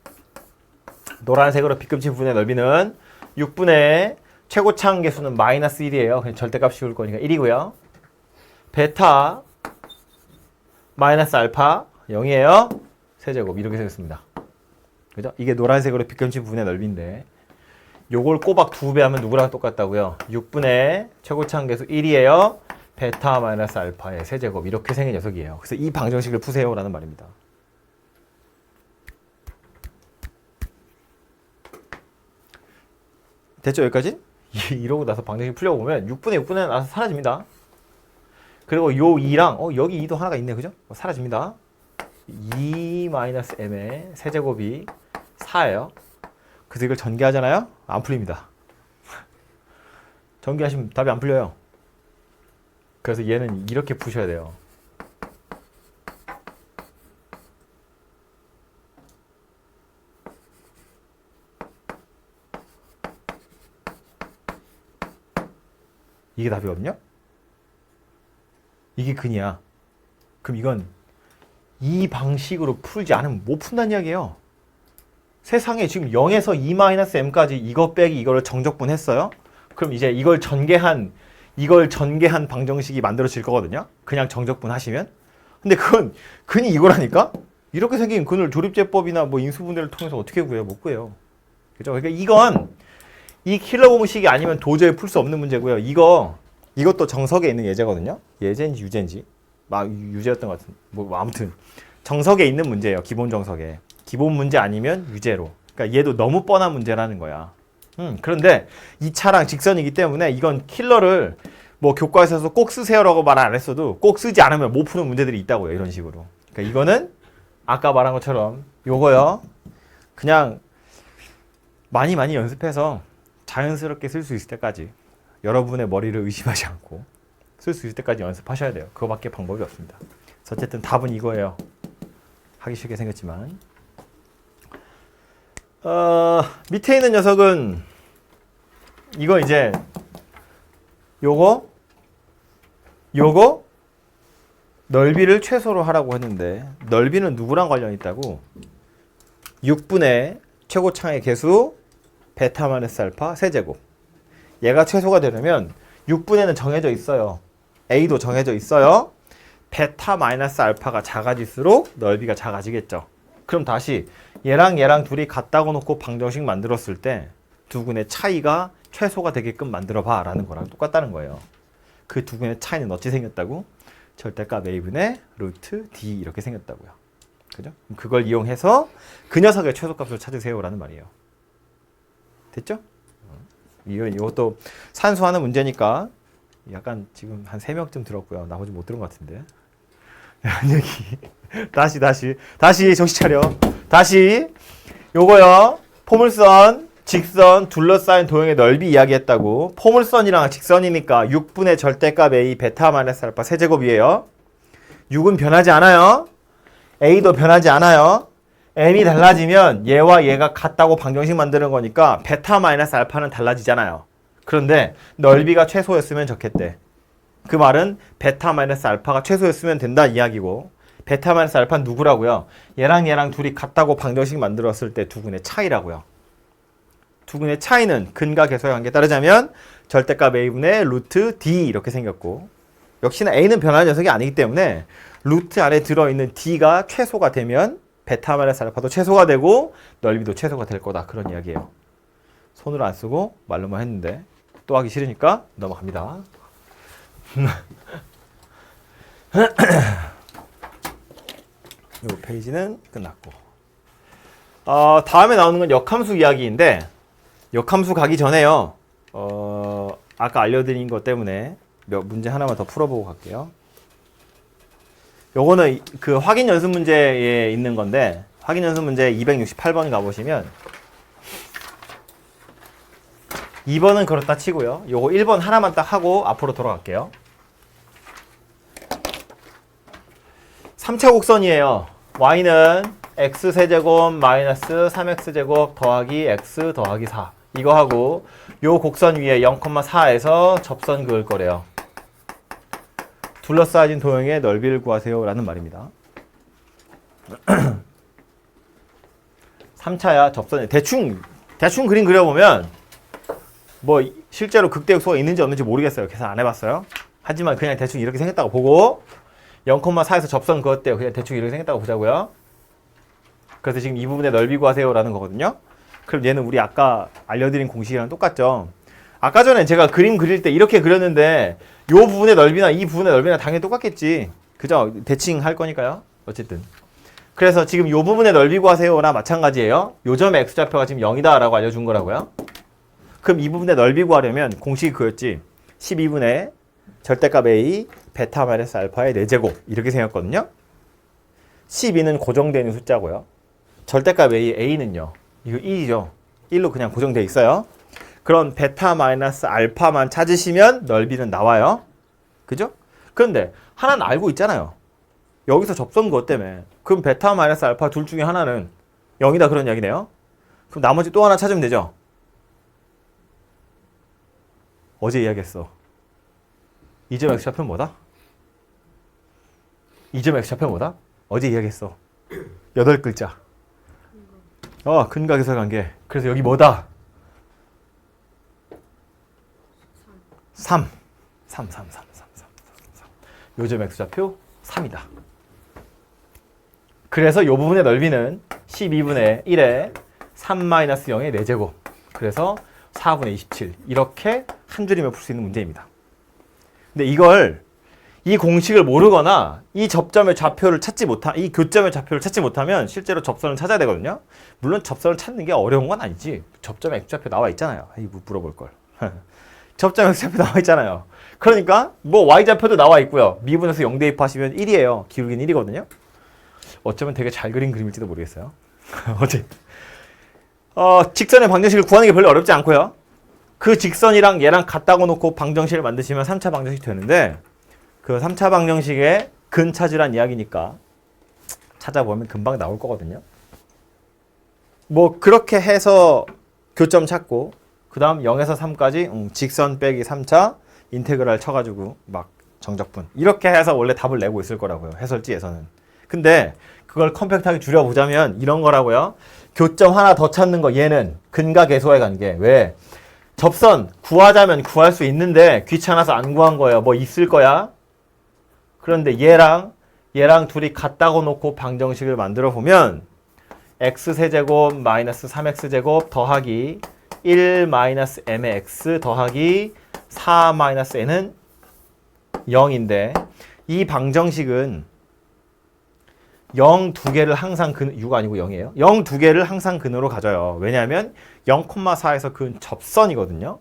노란색으로 빗금치 부분의 넓이는 6분의 최고차항 계수는 마이너스 1이에요. 그냥 절대값 씌울 거니까 1이고요. 베타 마이너스 알파 0이에요. 세제곱 이렇게 생겼습니다. 그죠? 이게 노란색으로 빗금치 부분의 넓이인데 요걸 꼬박 2배 하면 누구랑 똑같다고요? 6분의 최고차항 계수 1이에요. 베타 마이너스 알파의 세제곱 이렇게 생긴 녀석이에요. 그래서 이 방정식을 푸세요 라는 말입니다. 됐죠? 여기까지? 이러고 나서 방정식 풀려고 보면 6분의 6분의 나서 사라집니다. 그리고 요 2랑 여기 2도 하나가 있네. 그죠? 사라집니다. 2-m의 세제곱이 4예요. 그래서 이걸 전개하잖아요? 안 풀립니다. 전개하시면 답이 안 풀려요. 그래서 얘는 이렇게 푸셔야 돼요. 이게 답이거든요? 이게 근이야. 그럼 이건 이 방식으로 풀지 않으면 못 푼다는 이야기예요. 세상에 지금 0에서 2-m까지 이거 빼기 이거를 정적분 했어요? 그럼 이제 이걸 전개한 방정식이 만들어질 거거든요? 그냥 정적분 하시면? 근데 그건 근이 이거라니까? 이렇게 생긴 근을 조립제법이나 뭐 인수분해를 통해서 어떻게 구해요? 못 구해요. 그죠? 그러니까 이건 이 킬러 공식이 아니면 도저히 풀 수 없는 문제고요. 이것도 정석에 있는 예제거든요. 예제인지 유제인지 유제였던 것 같은. 뭐 아무튼 정석에 있는 문제예요. 기본 정석에. 기본 문제 아니면 유제로. 그러니까 얘도 너무 뻔한 문제라는 거야. 그런데 이 차랑 직선이기 때문에 이건 킬러를 뭐 교과에서 꼭 쓰세요라고 말 안 했어도 꼭 쓰지 않으면 못 푸는 문제들이 있다고요. 이런 식으로. 그러니까 이거는 아까 말한 것처럼 요거요. 그냥 많이 연습해서 자연스럽게 쓸 수 있을 때까지 여러분의 머리를 의심하지 않고 쓸 수 있을 때까지 연습하셔야 돼요. 그거밖에 방법이 없습니다. 어쨌든 답은 이거예요. 하기 쉽게 생겼지만 밑에 있는 녀석은 이거 이제 요거 넓이를 최소로 하라고 했는데 넓이는 누구랑 관련이 있다고? 6분의 최고차항의 개수 베타 마이너스 알파 세제곱. 얘가 최소가 되려면 6분에는 정해져 있어요. A도 정해져 있어요. 베타 마이너스 알파가 작아질수록 넓이가 작아지겠죠. 그럼 다시 얘랑 둘이 같다고 놓고 방정식 만들었을 때 두 근의 차이가 최소가 되게끔 만들어 봐 라는 거랑 똑같다는 거예요. 그 두 근의 차이는 어찌 생겼다고? 절대값 A분의 루트 D 이렇게 생겼다고요. 그죠? 그걸 이용해서 그 녀석의 최소값을 찾으세요 라는 말이에요. 됐죠? 이것도 산수하는 문제니까 약간 지금 한 3명쯤 들었고요. 나머지 못 들은 것 같은데. 여기 다시 정신 차려. 다시 요거요. 포물선, 직선, 둘러싸인 도형의 넓이 이야기했다고. 포물선이랑 직선이니까 6분의 절대값 A 베타 마이너스 알파 세제곱이에요. 6은 변하지 않아요. A도 변하지 않아요. M이 달라지면 얘와 얘가 같다고 방정식 만드는 거니까 베타 마이너스 알파는 달라지잖아요. 그런데 넓이가 최소였으면 좋겠대. 그 말은 베타 마이너스 알파가 최소였으면 된다 이야기고 베타 마이너스 알파는 누구라고요? 얘랑 둘이 같다고 방정식 만들었을 때 두 근의 차이라고요. 두 근의 차이는 근과 계수의 관계에 따르자면 절대값 A분의 루트 D 이렇게 생겼고 역시나 A는 변하는 녀석이 아니기 때문에 루트 안에 들어있는 D가 최소가 되면 베타 마이너스 알파도 최소가 되고 넓이도 최소가 될 거다. 그런 이야기예요. 손으로 안 쓰고 말로만 했는데 또 하기 싫으니까 넘어갑니다. 이 페이지는 끝났고 다음에 나오는 건 역함수 이야기인데 역함수 가기 전에요. 아까 알려드린 것 때문에 문제 하나만 더 풀어보고 갈게요. 요거는 그 확인 연습 문제에 있는 건데 확인 연습 문제 268번 가보시면 2번은 그렇다 치고요. 요거 1번 하나만 딱 하고 앞으로 돌아갈게요. 3차 곡선이에요. y는 x세제곱 마이너스 3x제곱 더하기 x 더하기 4 이거 하고 요 곡선 위에 0,4에서 접선 그을 거래요. 둘러싸여진 도형의 넓이를 구하세요 라는 말입니다. 3차야 접선이 대충 그림 그려보면 뭐 실제로 극대역수가 있는지 없는지 모르겠어요. 계산 안 해봤어요. 하지만 그냥 대충 이렇게 생겼다고 보고 0,4에서 접선 그었대요. 그냥 대충 이렇게 생겼다고 보자고요. 그래서 지금 이 부분의 넓이 구하세요 라는 거거든요. 그럼 얘는 우리 아까 알려드린 공식이랑 똑같죠. 아까 전에 제가 그림 그릴 때 이렇게 그렸는데 이 부분의 넓이나 이 부분의 넓이나 당연히 똑같겠지. 그죠? 대칭 할 거니까요. 어쨌든. 그래서 지금 이 부분의 넓이 구하세요나 마찬가지예요. 요 점의 x좌표가 지금 0이다 라고 알려준 거라고요. 그럼 이 부분의 넓이 구하려면 공식이 그였지. 12분의 절대값 a 베타 마이너스 알파의 4제곱 이렇게 생겼거든요. 12는 고정되어 있는 숫자고요. 절대값 a는요. 이거 1이죠. 1로 그냥 고정되어 있어요. 그럼 베타 마이너스 알파만 찾으시면 넓이는 나와요. 그죠? 그런데 하나는 알고 있잖아요. 여기서 접선 것 때문에. 그럼 베타 마이너스 알파 둘 중에 하나는 0이다 그런 이야기네요. 그럼 나머지 또 하나 찾으면 되죠. 어제 이야기했어. 2점 x좌표는 뭐다? 2점 x좌표는 뭐다? 어제 이야기했어. 8글자. 근각에서 관계. 그래서 여기 뭐다? 3. 요점 x좌표 3이다. 그래서 이 부분의 넓이는 12분의 1에 3-0의 4제곱. 그래서 4분의 27. 이렇게 한 줄이면 풀 수 있는 문제입니다. 근데 이 공식을 모르거나 이 접점의 좌표를 이 교점의 좌표를 찾지 못하면 실제로 접선을 찾아야 되거든요. 물론 접선을 찾는 게 어려운 건 아니지. 접점의 x좌표 나와 있잖아요. 물어볼 걸. 접점의 x좌표 나와 있잖아요. 그러니까 뭐 y좌표도 나와 있고요. 미분에서 0 대입하시면 1이에요. 기울기는 1이거든요. 어쩌면 되게 잘 그린 그림일지도 모르겠어요. 어쨌든 직선의 방정식을 구하는 게 별로 어렵지 않고요. 그 직선이랑 얘랑 같다고 놓고 방정식을 만드시면 3차 방정식이 되는데 그 3차 방정식의 근 찾으란 이야기니까 찾아보면 금방 나올 거거든요. 뭐 그렇게 해서 교점 찾고 그 다음 0에서 3까지 직선 빼기 3차 인테그랄 쳐가지고 막 정적분 이렇게 해서 원래 답을 내고 있을 거라고요. 해설지에서는. 근데 그걸 컴팩트하게 줄여보자면 이런 거라고요. 교점 하나 더 찾는 거 얘는 근과 계수와의 관계. 왜? 접선 구하자면 구할 수 있는데 귀찮아서 안 구한 거예요. 뭐 있을 거야. 그런데 얘랑 둘이 같다고 놓고 방정식을 만들어 보면 x세제곱 마이너스 3x제곱 더하기 1 마이너스 m의 x 더하기 4 마이너스 n은 0인데 이 방정식은 0 두 개를 항상 6 아니고 0이에요. 0 두 개를 항상 근으로 가져요. 왜냐하면 0,4에서 근 접선이거든요.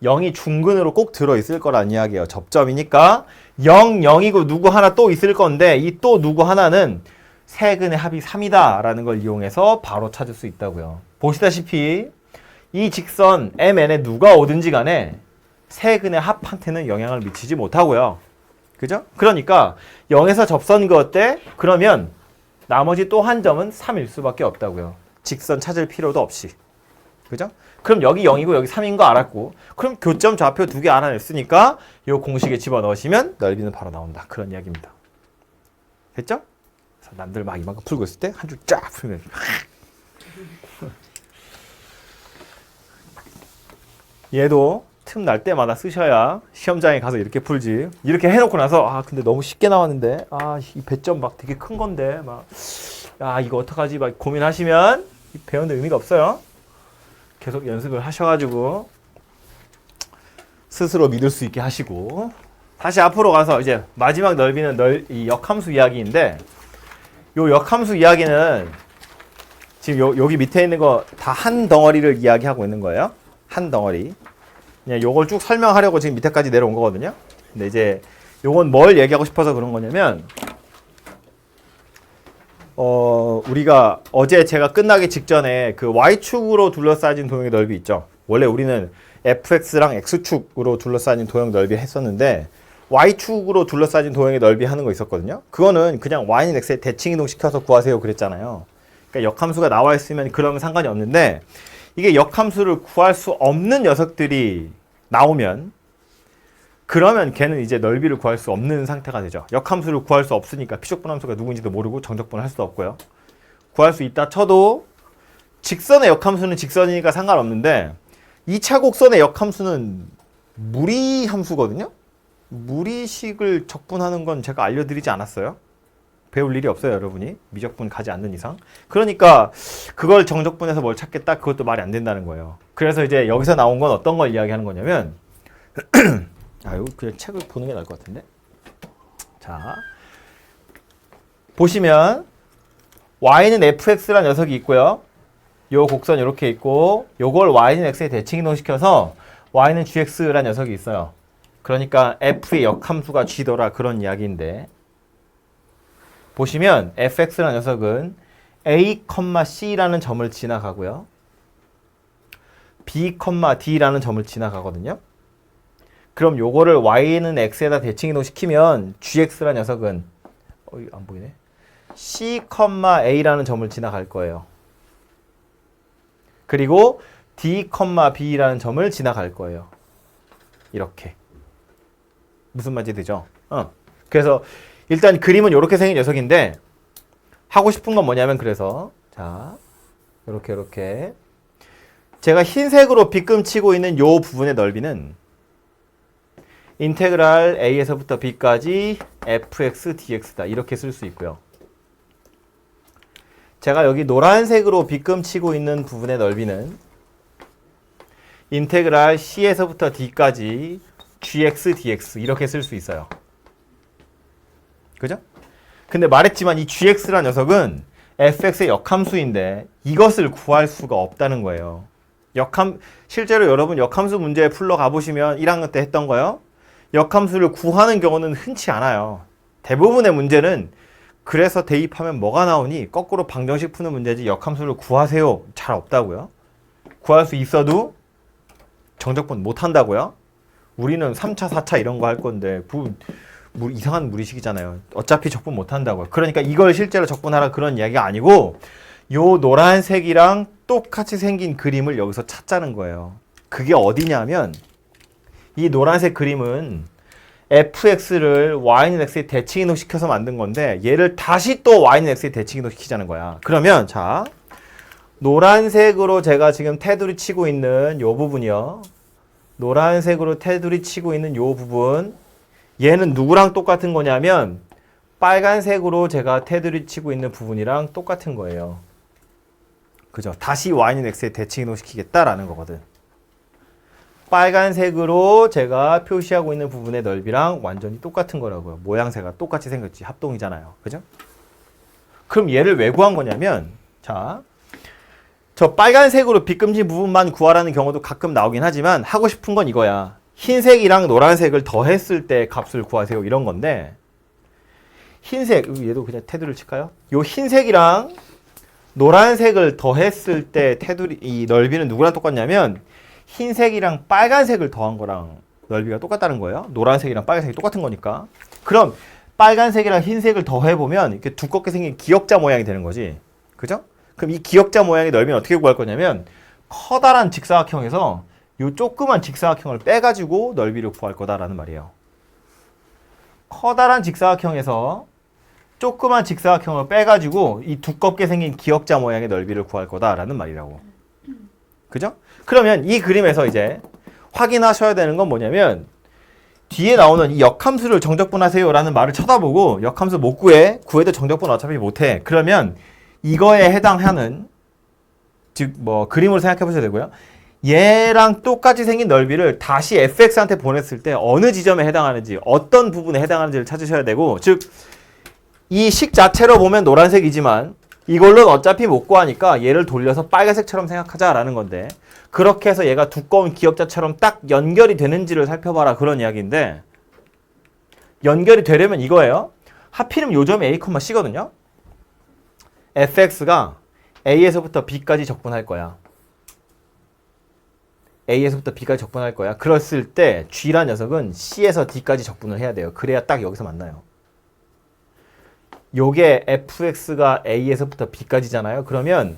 0이 중근으로 꼭 들어있을 거란 이야기예요. 접점이니까 0, 0이고 누구 하나 또 있을 건데 이 또 누구 하나는 세근의 합이 3이다 라는 걸 이용해서 바로 찾을 수 있다고요. 보시다시피 이 직선 MN에 누가 오든지 간에 세근의 합한테는 영향을 미치지 못하고요. 그죠? 그러니까 0에서 접선 그었대? 그러면 나머지 또 한 점은 3일 수밖에 없다고요. 직선 찾을 필요도 없이. 그죠? 그럼 여기 0이고 여기 3인 거 알았고 그럼 교점 좌표 두 개 알아냈으니까 이 공식에 집어넣으시면 넓이는 바로 나온다. 그런 이야기입니다. 됐죠? 그래서 남들 막 이만큼 풀고 있을 때 한 줄 쫙 풀면 얘도 틈 날 때마다 쓰셔야 시험장에 가서 이렇게 풀지. 이렇게 해놓고 나서 근데 너무 쉽게 나왔는데 이 배점 막 되게 큰 건데 이거 어떡하지 막 고민하시면 배우는 의미가 없어요. 계속 연습을 하셔가지고 스스로 믿을 수 있게 하시고 다시 앞으로 가서 이제 마지막 넓이는 이 역함수 이야기인데 요 역함수 이야기는 지금 여기 밑에 있는 거 다 한 덩어리를 이야기하고 있는 거예요. 한 덩어리. 그냥 요걸 쭉 설명하려고 지금 밑에까지 내려온 거거든요. 근데 이제 요건 뭘 얘기하고 싶어서 그런 거냐면 우리가 어제 제가 끝나기 직전에 그 y축으로 둘러싸진 도형의 넓이 있죠. 원래 우리는 fx랑 x축으로 둘러싸진 도형 넓이 했었는데 y축으로 둘러싸진 도형의 넓이 하는 거 있었거든요. 그거는 그냥 y는 x에 대칭 이동 시켜서 구하세요 그랬잖아요. 그러니까 역함수가 나와 있으면 그러면 상관이 없는데 이게 역함수를 구할 수 없는 녀석들이 나오면 그러면 걔는 이제 넓이를 구할 수 없는 상태가 되죠. 역함수를 구할 수 없으니까 피족분함수가 누구인지도 모르고 정적분을 할 수도 없고요. 구할 수 있다 쳐도 직선의 역함수는 직선이니까 상관없는데 2차 곡선의 역함수는 무리함수거든요. 무리식을 적분하는 건 제가 알려드리지 않았어요. 배울 일이 없어요, 여러분이. 미적분 가지 않는 이상. 그러니까 그걸 정적분해서 뭘 찾겠다? 그것도 말이 안 된다는 거예요. 그래서 이제 여기서 나온 건 어떤 걸 이야기하는 거냐면 이거 그냥 책을 보는 게 나을 것 같은데. 자, 보시면 y는 fx라는 녀석이 있고요. 요 곡선 이렇게 있고 요걸 y는 x에 대칭 이동시켜서 y는 gx라는 녀석이 있어요. 그러니까 f의 역함수가 g더라 그런 이야기인데 보시면 fx라는 녀석은 a, c라는 점을 지나가고요. b, d라는 점을 지나가거든요. 그럼 요거를 y는 x에다 대칭 이동시키면 gx라는 녀석은 안 보이네. c, a라는 점을 지나갈 거예요. 그리고 d, b라는 점을 지나갈 거예요. 이렇게. 무슨 말인지 되죠? 그래서 일단 그림은 이렇게 생긴 녀석인데 하고 싶은 건 뭐냐면 그래서 자 이렇게 제가 흰색으로 빗금치고 있는 요 부분의 넓이는 인테그랄 a에서부터 b까지 fx dx다 이렇게 쓸 수 있고요. 제가 여기 노란색으로 빗금치고 있는 부분의 넓이는 인테그랄 c에서부터 d까지 gx dx 이렇게 쓸 수 있어요. 그죠? 근데 말했지만 이 gx라는 녀석은 fx의 역함수인데 이것을 구할 수가 없다는 거예요. 실제로 여러분 역함수 문제 풀러 가보시면 1학년 때 했던 거요. 역함수를 구하는 경우는 흔치 않아요. 대부분의 문제는 그래서 대입하면 뭐가 나오니 거꾸로 방정식 푸는 문제지 역함수를 구하세요. 잘 없다고요. 구할 수 있어도 정적분 못 한다고요. 우리는 3차, 4차 이런 거 할 건데 이상한 무리식이잖아요. 어차피 적분 못 한다고요. 그러니까 이걸 실제로 적분하라 그런 이야기가 아니고 요 노란색이랑 똑같이 생긴 그림을 여기서 찾자는 거예요. 그게 어디냐면 이 노란색 그림은 fx를 y는 x에 대칭 이동시켜서 만든 건데 얘를 다시 또 y는 x에 대칭 이동시키자는 거야. 그러면 자 노란색으로 제가 지금 테두리 치고 있는 요 부분이요. 노란색으로 테두리 치고 있는 요 부분 얘는 누구랑 똑같은 거냐면 빨간색으로 제가 테두리 치고 있는 부분이랑 똑같은 거예요. 그죠? 다시 y는 x에 대칭 이동시키겠다라는 거거든. 빨간색으로 제가 표시하고 있는 부분의 넓이랑 완전히 똑같은 거라고요. 모양새가 똑같이 생겼지. 합동이잖아요. 그죠? 그럼 얘를 왜 구한 거냐면 자, 저 빨간색으로 빗금진 부분만 구하라는 경우도 가끔 나오긴 하지만 하고 싶은 건 이거야. 흰색이랑 노란색을 더했을 때 값을 구하세요. 이런 건데 흰색, 얘도 그냥 테두리를 칠까요? 요 흰색이랑 노란색을 더했을 때 테두리 이 넓이는 누구랑 똑같냐면 흰색이랑 빨간색을 더한 거랑 넓이가 똑같다는 거예요. 노란색이랑 빨간색이 똑같은 거니까. 그럼 빨간색이랑 흰색을 더해보면 이렇게 두껍게 생긴 기역자 모양이 되는 거지. 그죠? 그럼 이 기역자 모양의 넓이는 어떻게 구할 거냐면 커다란 직사각형에서 이 조그만 직사각형을 빼가지고 넓이를 구할 거다라는 말이에요. 커다란 직사각형에서 조그만 직사각형을 빼가지고 이 두껍게 생긴 기역자 모양의 넓이를 구할 거다라는 말이라고. 그죠? 그러면 이 그림에서 이제 확인하셔야 되는 건 뭐냐면 뒤에 나오는 이 역함수를 정적분하세요 라는 말을 쳐다보고 역함수 못 구해도 정적분 어차피 못해. 그러면 이거에 해당하는 즉 뭐 그림으로 생각해 보셔도 되고요. 얘랑 똑같이 생긴 넓이를 다시 fx한테 보냈을 때 어느 지점에 해당하는지 어떤 부분에 해당하는지를 찾으셔야 되고 즉 이 식 자체로 보면 노란색이지만 이걸로는 어차피 못 구하니까 얘를 돌려서 빨간색처럼 생각하자라는 건데 그렇게 해서 얘가 두꺼운 기역자처럼 딱 연결이 되는지를 살펴봐라 그런 이야기인데 연결이 되려면 이거예요. 하필이면 요 점이 a, c거든요. fx가 a에서부터 b까지 적분할 거야. a에서부터 b까지 적분할 거야. 그랬을 때 g란 녀석은 c에서 d까지 적분을 해야 돼요. 그래야 딱 여기서 만나요. 요게 fx가 a에서부터 b까지잖아요. 그러면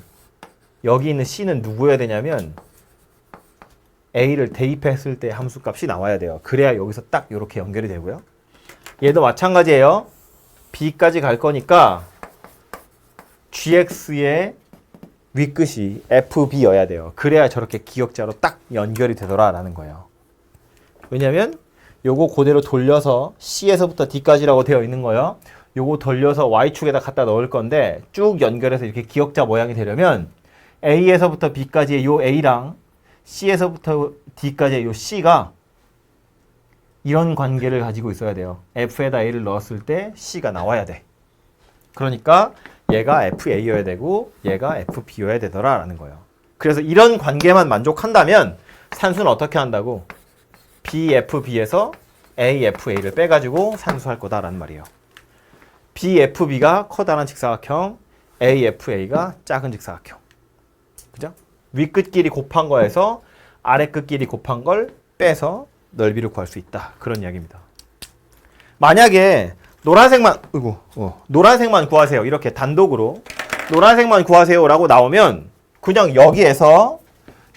여기 있는 c는 누구여야 되냐면 a를 대입했을 때 함수값이 나와야 돼요. 그래야 여기서 딱 이렇게 연결이 되고요. 얘도 마찬가지예요. b까지 갈 거니까 gx의 윗끝이 FB여야 돼요. 그래야 저렇게 기역자로 딱 연결이 되더라라는 거예요. 왜냐면 요거 그대로 돌려서 C에서부터 D까지라고 되어 있는 거예요. 요거 돌려서 Y축에다 갖다 넣을 건데 쭉 연결해서 이렇게 기역자 모양이 되려면 A에서부터 B까지의 요 A랑 C에서부터 D까지의 요 C가 이런 관계를 가지고 있어야 돼요. F에다 A를 넣었을 때 C가 나와야 돼. 그러니까 얘가 FA여야 되고 얘가 FB여야 되더라라는 거예요. 그래서 이런 관계만 만족한다면 산수는 어떻게 한다고? BFB에서 AFA를 빼가지고 산수할 거다라는 말이에요. BFB가 커다란 직사각형, AFA가 작은 직사각형. 그죠? 윗끝끼리 곱한 거에서 아래끝끼리 곱한 걸 빼서 넓이를 구할 수 있다. 그런 이야기입니다. 만약에 노란색만 구하세요. 이렇게 단독으로 노란색만 구하세요 라고 나오면 그냥 여기에서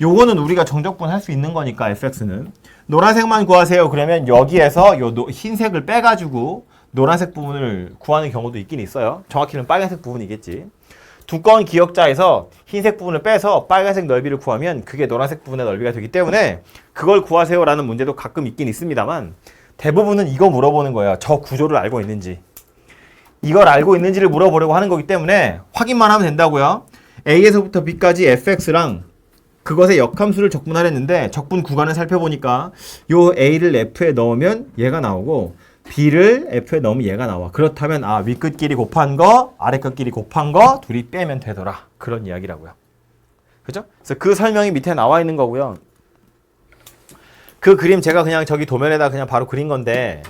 요거는 우리가 정적분 할 수 있는 거니까 fx는 노란색만 구하세요. 그러면 여기에서 요 흰색을 빼가지고 노란색 부분을 구하는 경우도 있긴 있어요. 정확히는 빨간색 부분이겠지. 두꺼운 기역자에서 흰색 부분을 빼서 빨간색 넓이를 구하면 그게 노란색 부분의 넓이가 되기 때문에 그걸 구하세요 라는 문제도 가끔 있긴 있습니다만 대부분은 이거 물어보는 거예요. 저 구조를 알고 있는지. 이걸 알고 있는지를 물어보려고 하는 거기 때문에 확인만 하면 된다고요. A에서부터 B까지 fx랑 그것의 역함수를 적분하랬는데 적분 구간을 살펴보니까 요 A를 F에 넣으면 얘가 나오고 B를 F에 넣으면 얘가 나와. 그렇다면 윗끝끼리 곱한 거, 아래끝끼리 곱한 거 둘이 빼면 되더라. 그런 이야기라고요. 그죠? 그래서 그 설명이 밑에 나와 있는 거고요. 그 그림 제가 그냥 저기 도면에다 그냥 바로 그린 건데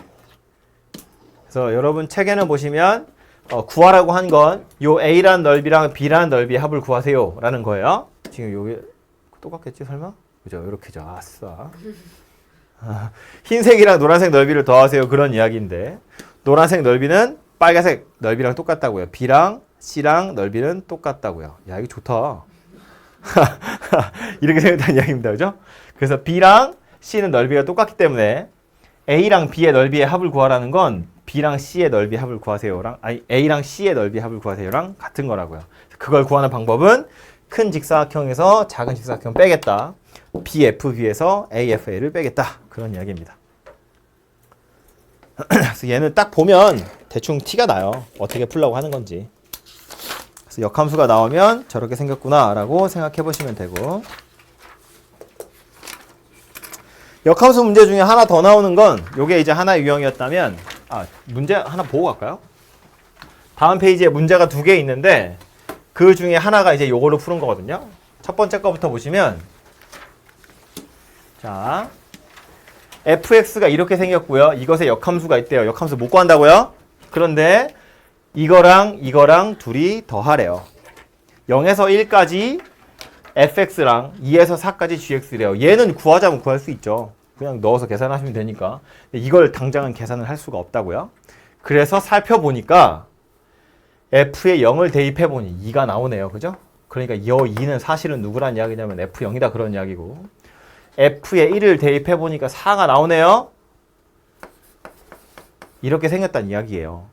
그래서 여러분 책에는 보시면 구하라고 한 건 요 A라는 넓이랑 B라는 넓이의 합을 구하세요 라는 거예요. 지금 요게 똑같겠지 설마? 그죠? 이렇게죠. 아싸. 흰색이랑 노란색 넓이를 더하세요. 그런 이야기인데 노란색 넓이는 빨간색 넓이랑 똑같다고요. B랑 C랑 넓이는 똑같다고요. 야 이거 좋다. 이렇게 생각한 이야기입니다. 그죠? 그래서 B랑 C는 넓이가 똑같기 때문에 A랑 B의 넓이의 합을 구하라는 건 B랑 C의 넓이 합을 구하세요랑 A랑 C의 넓이 합을 구하세요랑 같은 거라고요. 그걸 구하는 방법은 큰 직사각형에서 작은 직사각형 빼겠다. BFB에서 AFA를 빼겠다. 그런 이야기입니다. 그래서 얘는 딱 보면 대충 티가 나요. 어떻게 풀려고 하는 건지. 그래서 역함수가 나오면 저렇게 생겼구나 라고 생각해 보시면 되고 역함수 문제 중에 하나 더 나오는 건 요게 이제 하나의 유형이었다면 문제 하나 보고 갈까요? 다음 페이지에 문제가 2개 있는데 그 중에 하나가 이제 요걸로 푸는 거거든요. 첫 번째 거부터 보시면 자 fx가 이렇게 생겼고요. 이것에 역함수가 있대요. 역함수 못 구한다고요? 그런데 이거랑 둘이 더하래요. 0에서 1까지 fx랑 2에서 4까지 gx래요. 얘는 구하자면 구할 수 있죠. 그냥 넣어서 계산하시면 되니까. 이걸 당장은 계산을 할 수가 없다고요. 그래서 살펴보니까 f에 0을 대입해보니 2가 나오네요. 그죠? 그러니까 이 2는 사실은 누구란 이야기냐면 f0이다 그런 이야기고 f에 1을 대입해보니까 4가 나오네요. 이렇게 생겼다는 이야기예요.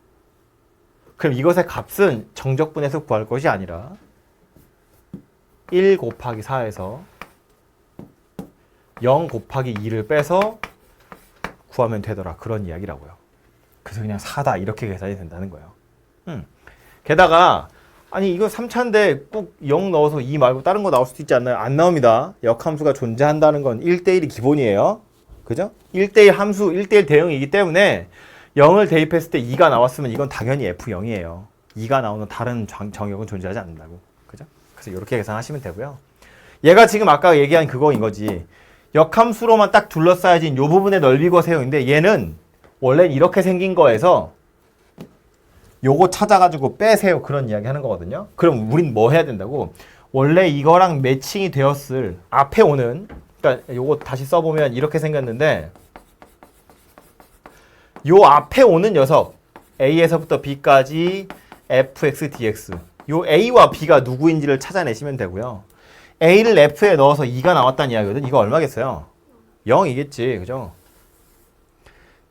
그럼 이것의 값은 정적분에서 구할 것이 아니라 1 곱하기 4에서 0 곱하기 2를 빼서 구하면 되더라. 그런 이야기라고요. 그래서 그냥 4다 이렇게 계산이 된다는 거예요. 게다가 아니 이거 3차인데 꼭 0 넣어서 2 말고 다른 거 나올 수도 있지 않나요? 안 나옵니다. 역함수가 존재한다는 건 1대1이 기본이에요. 그죠? 1대1 함수, 1대1 대응이기 때문에 0을 대입했을 때 2가 나왔으면 이건 당연히 F0이에요. 2가 나오는 다른 정역은 존재하지 않는다고. 그죠? 그래서 이렇게 계산하시면 되고요. 얘가 지금 아까 얘기한 그거인 거지. 역함수로만 딱 둘러싸여진 이 부분의 넓이 구하세요인데 얘는 원래 이렇게 생긴 거에서 요거 찾아가지고 빼세요. 그런 이야기 하는 거거든요. 그럼 우린 뭐 해야 된다고? 원래 이거랑 매칭이 되었을 앞에 오는 그러니까 요거 다시 써보면 이렇게 생겼는데 요 앞에 오는 녀석 A에서부터 B까지 fx, dx 요 A와 B가 누구인지를 찾아내시면 되고요. A를 F에 넣어서 2가 나왔다는 이야기거든. 이거 얼마겠어요? 0이겠지. 그죠?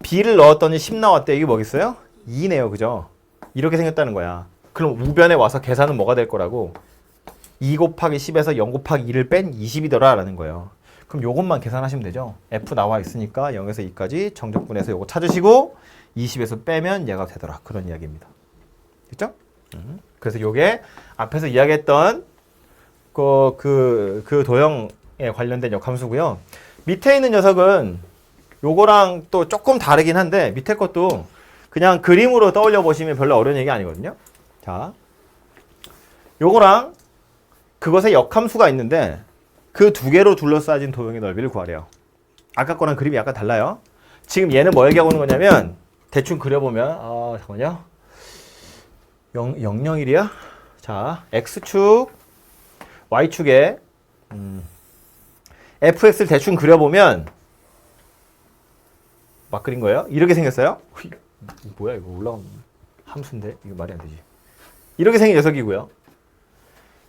B를 넣었더니 10 나왔대. 이게 뭐겠어요? 2네요. 그죠? 이렇게 생겼다는 거야. 그럼 우변에 와서 계산은 뭐가 될 거라고? 2 곱하기 10에서 0 곱하기 2를 뺀 20이더라 라는 거예요. 그럼 요것만 계산하시면 되죠. F 나와 있으니까 0에서 2까지 정적분해서 요거 찾으시고 20에서 빼면 얘가 되더라. 그런 이야기입니다. 됐죠? 그래서 요게 앞에서 이야기했던 그 도형에 관련된 역함수고요. 밑에 있는 녀석은 요거랑 또 조금 다르긴 한데 밑에 것도 그냥 그림으로 떠올려 보시면 별로 어려운 얘기 아니거든요. 자, 요거랑 그것의 역함수가 있는데 그 두 개로 둘러싸진 도형의 넓이를 구하래요. 아까 거랑 그림이 약간 달라요. 지금 얘는 뭐 얘기하고 있는 거냐면 대충 그려보면 잠깐만요. 001이야? 자, X축, Y축에 fx를 대충 그려보면 막 그린 거예요. 이렇게 생겼어요. 뭐야 이거 올라온 함수인데 이거 말이 안 되지. 이렇게 생긴 녀석이고요.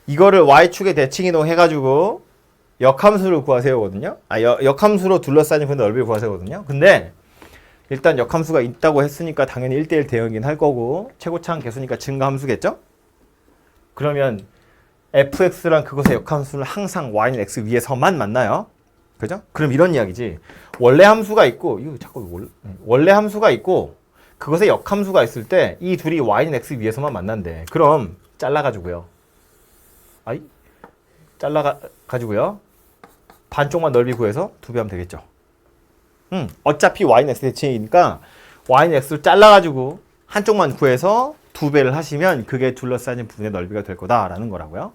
이거를 y축에 대칭 이동해가지고 역함수를 구하세요거든요. 역함수로 둘러싸인 그 넓이를 구하세요거든요. 근데 일단 역함수가 있다고 했으니까 당연히 1대1 대응이긴 할 거고 최고차항 계수니까 증가함수겠죠? 그러면 fx랑 그것의 역함수는 항상 y는 x 위에서만 만나요. 그죠? 그럼 이런 이야기지. 원래 함수가 있고 이거 자꾸 원래 함수가 있고 그것의 역함수가 있을 때 이 둘이 y는 x 위에서만 만난대. 그럼 잘라가지고요. 잘라가지고요. 반쪽만 넓이 구해서 2배 하면 되겠죠. 어차피 y는 x 대칭이니까 y는 x를 잘라가지고 한쪽만 구해서 2배를 하시면 그게 둘러싸인 부분의 넓이가 될 거다라는 거라고요.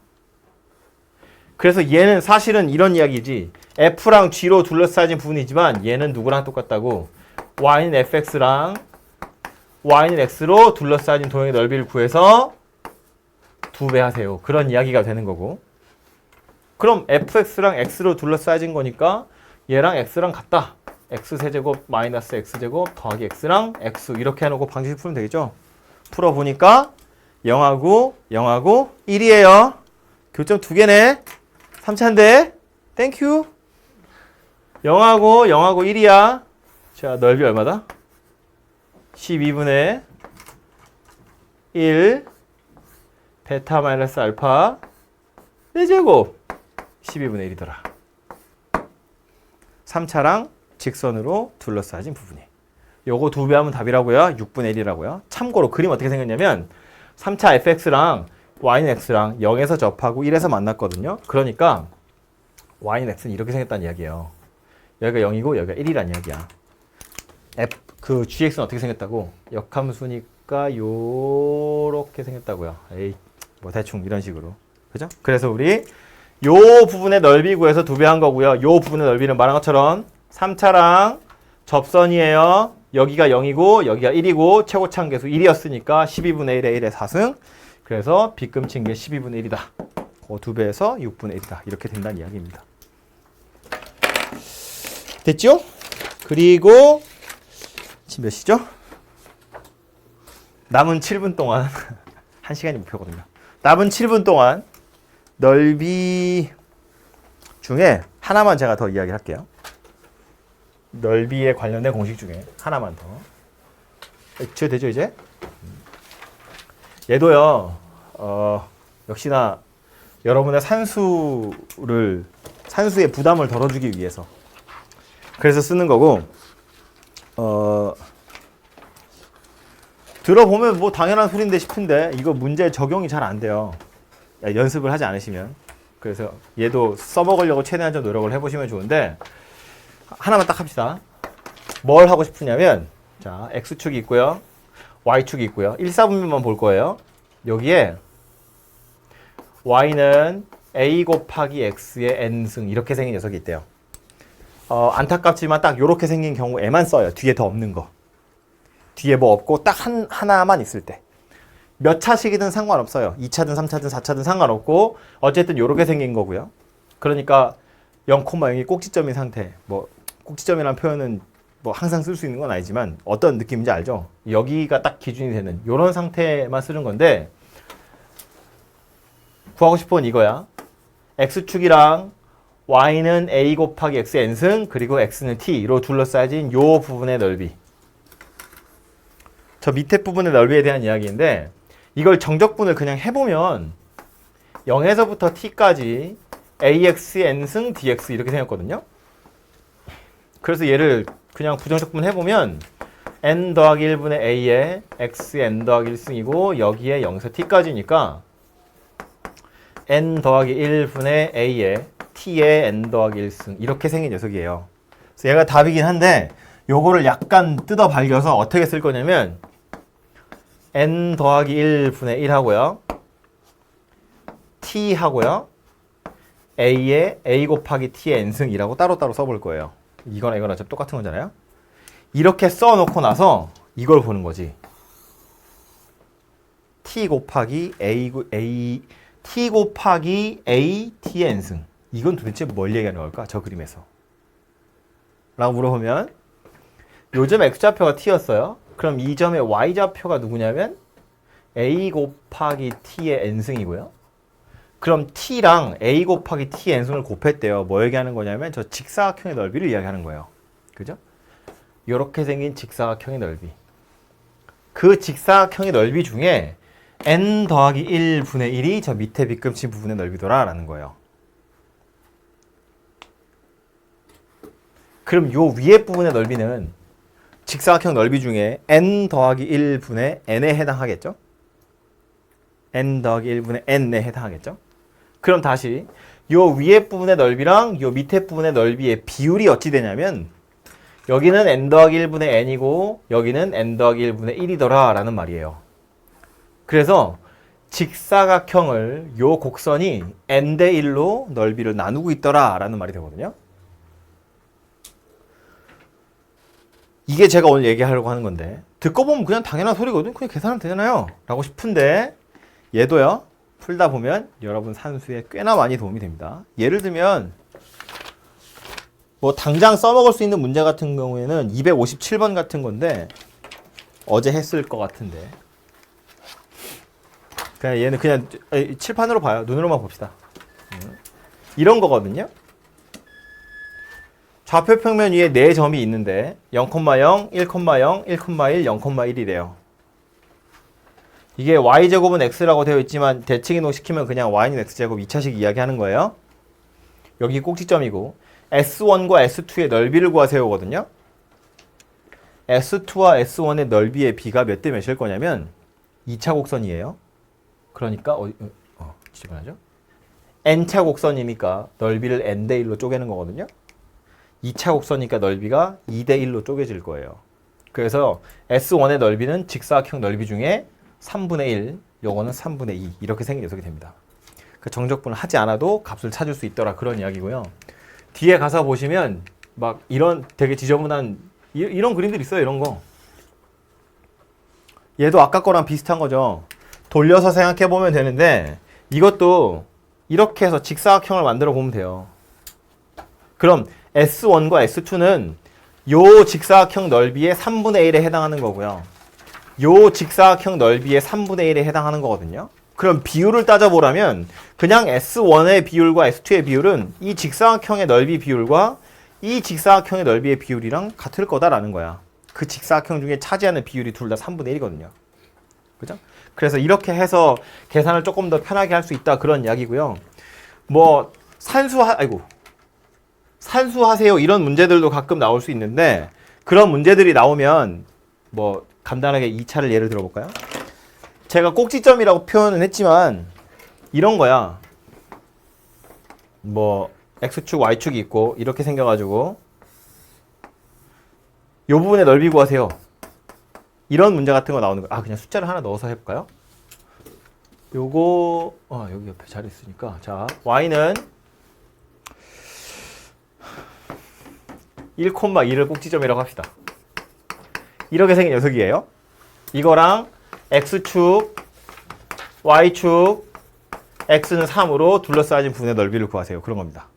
그래서 얘는 사실은 이런 이야기지. f랑 g로 둘러싸인 부분이지만 얘는 누구랑 똑같다고? y는 fx랑 y는 x로 둘러싸인 도형의 넓이를 구해서 2배 하세요. 그런 이야기가 되는 거고. 그럼 fx랑 x로 둘러싸여진 거니까 얘랑 x랑 같다. x세제곱 마이너스 x제곱 더하기 x랑 x 이렇게 해놓고 방정식 풀면 되겠죠? 풀어보니까 0하고 0하고 1이에요. 교점 2개네. 3차인데 땡큐. 0하고 0하고 1이야. 자, 넓이 얼마다? 12분의 1 베타 마이너스 알파 4제곱 12분의 1이더라. 3차랑 직선으로 둘러싸진 부분이. 요거 2배 하면 답이라고요. 6분의 1이라고요. 참고로 그림 어떻게 생겼냐면 3차 fx랑 y는 x랑 0에서 접하고 1에서 만났거든요. 그러니까 y는 x는 이렇게 생겼다는 이야기예요. 여기가 0이고 여기가 1이라는 이야기야. 그 gx는 어떻게 생겼다고? 역함수니까 요렇게 생겼다고요. 에이, 뭐 대충 이런 식으로. 그죠? 그래서 우리 요 부분의 넓이 구해서 2배 한 거고요. 요 부분의 넓이는 말한 것처럼 3차랑 접선이에요. 여기가 0이고 여기가 1이고 최고차항 계수 1이었으니까 12분의 1에 1의 4승. 그래서 빗금친 게 12분의 1이다. 그 2배에서 6분의 1이다. 이렇게 된다는 이야기입니다. 됐죠? 그리고 지금 몇 시죠? 남은 7분 동안 1시간이 목표거든요. 남은 7분 동안 넓이 중에 하나만 제가 더 이야기할게요. 넓이에 관련된 공식 중에 하나만 더. 지어도 되죠 이제? 얘도요. 역시나 여러분의 산수의 부담을 덜어주기 위해서 그래서 쓰는 거고 들어보면 뭐 당연한 소린데 싶은데 이거 문제 적용이 잘 안 돼요. 연습을 하지 않으시면. 그래서 얘도 써먹으려고 최대한 좀 노력을 해보시면 좋은데 하나만 딱 합시다. 뭘 하고 싶으냐면 자 x축이 있고요. y축이 있고요. 1사분면만 볼 거예요. 여기에 y는 a 곱하기 x의 n승 이렇게 생긴 녀석이 있대요. 안타깝지만 딱 이렇게 생긴 경우에만 써요. 뒤에 더 없는 거. 뒤에 뭐 없고 딱 하나만 있을 때. 몇 차식이든 상관없어요. 2차든 3차든 4차든 상관없고 어쨌든 이렇게 생긴 거고요. 그러니까 0,0이 꼭지점인 상태. 뭐 꼭지점이라는 표현은 뭐 항상 쓸 수 있는 건 아니지만 어떤 느낌인지 알죠? 여기가 딱 기준이 되는 이런 상태만 쓰는 건데 구하고 싶은 건 이거야. x축이랑 y는 a 곱하기 x n승 그리고 x는 t로 둘러싸여진 요 부분의 넓이. 저 밑에 부분의 넓이에 대한 이야기인데 이걸 정적분을 그냥 해보면 0에서부터 t까지 ax n승 dx 이렇게 생겼거든요. 그래서 얘를 그냥 부정적분 해보면 n 더하기 1분의 a에 x n 더하기 1승이고 여기에 0에서 t까지니까 n 더하기 1분의 a에 t에 n 더하기 1승 이렇게 생긴 녀석이에요. 그래서 얘가 답이긴 한데 요거를 약간 뜯어 발겨서 어떻게 쓸 거냐면 n 더하기 1분의 1 하고요. t 하고요. a에 a 곱하기 t의 n승이라고 따로따로 써볼 거예요. 이거나 이거나 어차피 똑같은 거잖아요. 이렇게 써놓고 나서 이걸 보는 거지. t 곱하기 t 곱하기 a t의 n승. 이건 도대체 뭘 얘기하는 걸까? 저 그림에서. 라고 물어보면 요점 x좌표가 t였어요. 그럼 이 점의 y좌표가 누구냐면 a 곱하기 t의 n승이고요. 그럼 t랑 a 곱하기 t의 n승을 곱했대요. 뭐 얘기하는 거냐면 저 직사각형의 넓이를 이야기하는 거예요. 그죠? 이렇게 생긴 직사각형의 넓이. 그 직사각형의 넓이 중에 n 더하기 1분의 1이 저 밑에 빗금친 부분의 넓이더라 라는 거예요. 그럼 요 위에 부분의 넓이는 직사각형 넓이 중에 n 더하기 1분의 n에 해당하겠죠? n 더하기 1분의 n에 해당하겠죠? 그럼 다시 요 위에 부분의 넓이랑 요 밑에 부분의 넓이의 비율이 어찌 되냐면 여기는 n 더하기 1분의 n이고 여기는 n 더하기 1분의 1이더라 라는 말이에요. 그래서 직사각형을 요 곡선이 n 대 1로 넓이를 나누고 있더라 라는 말이 되거든요. 이게 제가 오늘 얘기하려고 하는 건데 듣고 보면 그냥 당연한 소리거든. 그냥 계산하면 되잖아요 라고 싶은데 얘도요. 풀다 보면 여러분 산수에 꽤나 많이 도움이 됩니다. 예를 들면 뭐 당장 써먹을 수 있는 문제 같은 경우에는 257번 같은 건데 어제 했을 것 같은데 그냥 얘는 그냥 칠판으로 봐요. 눈으로만 봅시다. 이런 거거든요. 좌표 평면 위에 4점이 있는데 0,0, 1,0, 1,1, 0,1이래요. 이게 y제곱은 x라고 되어 있지만 대칭이동 시키면 그냥 y는 x제곱 2차식 이야기하는 거예요. 여기 꼭지점이고 S1과 S2의 넓이를 구하세요거든요. S2와 S1의 넓이의 비가 몇 대 몇일 거냐면 2차 곡선이에요. 그러니까 지분하죠. n차 곡선이니까 넓이를 n대 1로 쪼개는 거거든요. 2차 곡선이니까 넓이가 2대 1로 쪼개질 거예요. 그래서 S1의 넓이는 직사각형 넓이 중에 3분의 1, 요거는 3분의 2 이렇게 생긴 녀석이 됩니다. 그 정적분을 하지 않아도 값을 찾을 수 있더라 그런 이야기고요. 뒤에 가서 보시면 막 이런 되게 지저분한 이런 그림들 있어요. 이런 거. 얘도 아까 거랑 비슷한 거죠. 돌려서 생각해 보면 되는데 이것도 이렇게 해서 직사각형을 만들어 보면 돼요. 그럼 S1과 S2는 요 직사각형 넓이의 3분의 1에 해당하는 거고요. 요 직사각형 넓이의 3분의 1에 해당하는 거거든요. 그럼 비율을 따져보라면 그냥 S1의 비율과 S2의 비율은 이 직사각형의 넓이 비율과 이 직사각형의 넓이의 비율이랑 같을 거다라는 거야. 그 직사각형 중에 차지하는 비율이 둘 다 3분의 1이거든요. 그죠? 그래서 이렇게 해서 계산을 조금 더 편하게 할 수 있다 그런 이야기고요. 뭐 산수하세요 이런 문제들도 가끔 나올 수 있는데 그런 문제들이 나오면 뭐 간단하게 2차를 예를 들어볼까요? 제가 꼭지점이라고 표현은 했지만 이런 거야. 뭐 X축, Y축이 있고 이렇게 생겨가지고 요 부분의 넓이 구하세요. 이런 문제 같은 거 나오는 거야. 그냥 숫자를 하나 넣어서 해볼까요? 요거 여기 옆에 잘 있으니까 자 Y는 1,2를 꼭지점이라고 합시다. 이렇게 생긴 녀석이에요. 이거랑 X축, Y축, X는 3으로 둘러싸여진 부분의 넓이를 구하세요. 그런 겁니다.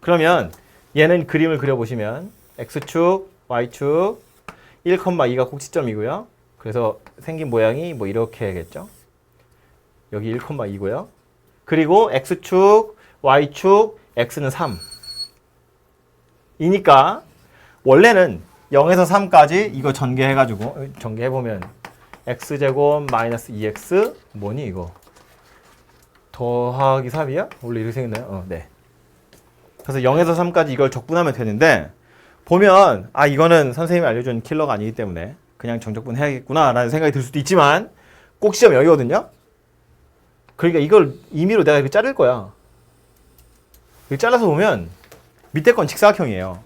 그러면 얘는 그림을 그려보시면 X축, Y축, 1,2가 꼭지점이고요. 그래서 생긴 모양이 뭐 이렇게겠죠. 여기 1,2고요. 그리고 X축, Y축, X는 3. 이니까 원래는 0에서 3까지 이거 전개해보면 x제곱 마이너스 2x 뭐니 이거 더하기 3이야? 원래 이렇게 생겼나요? 네. 그래서 0에서 3까지 이걸 적분하면 되는데 보면 아 이거는 선생님이 알려준 킬러가 아니기 때문에 그냥 정적분 해야겠구나 라는 생각이 들 수도 있지만 꼭 시험 여기거든요. 그러니까 이걸 임의로 내가 이렇게 자를 거야. 이렇게 잘라서 보면 밑에 건 직사각형이에요.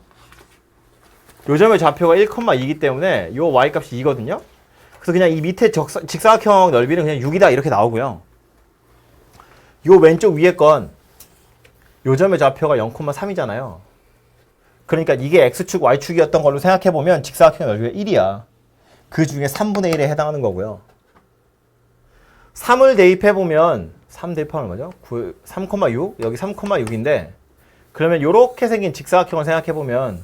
요점의 좌표가 1,2이기 때문에 요 y값이 2거든요. 그래서 그냥 이 밑에 직사각형 넓이는 그냥 6이다 이렇게 나오고요. 요 왼쪽 위에 건 요점의 좌표가 0,3이잖아요. 그러니까 이게 x축, y축이었던 걸로 생각해보면 직사각형 넓이가 1이야. 그 중에 3분의 1에 해당하는 거고요. 3을 대입해보면 3 대입하면 얼마죠? 3,6? 여기 3,6인데 그러면 요렇게 생긴 직사각형을 생각해보면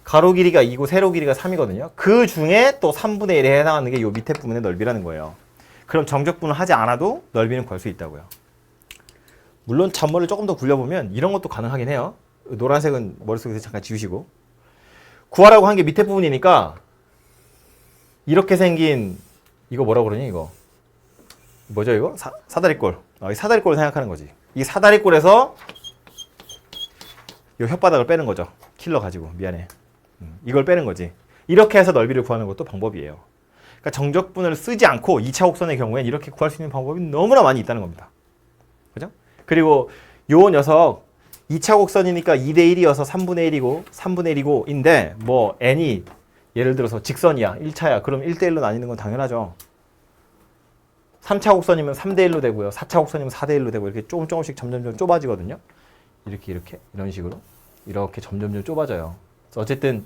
가로 길이가 2고 세로 길이가 3이거든요. 그 중에 또 3분의 1에 해당하는 게 요 밑에 부분의 넓이라는 거예요. 그럼 정적분을 하지 않아도 넓이는 구할 수 있다고요. 물론 잔머리를 조금 더 굴려보면 이런 것도 가능하긴 해요. 노란색은 머릿속에서 잠깐 지우시고 구하라고 한 게 밑에 부분이니까 이렇게 생긴 이거 뭐라 그러니 이거 뭐죠 이거? 사다리꼴. 이 사다리꼴을 생각하는 거지. 이 사다리꼴에서 이 혓바닥을 빼는 거죠. 킬러 가지고 미안해. 이걸 빼는 거지. 이렇게 해서 넓이를 구하는 것도 방법이에요. 그러니까 정적분을 쓰지 않고 2차 곡선의 경우엔 이렇게 구할 수 있는 방법이 너무나 많이 있다는 겁니다. 그죠? 그리고 요 녀석 2차 곡선이니까 2대 1이어서 3분의 1이고 3분의 1이고 인데 뭐 n이 예를 들어서 직선이야 1차야 그럼 1대 1로 나뉘는 건 당연하죠. 3차 곡선이면 3대 1로 되고요. 4차 곡선이면 4대 1로 되고 이렇게 조금씩 점점점 좁아지거든요. 이렇게 이런 식으로 이렇게 점점점 좁아져요. 그래서 어쨌든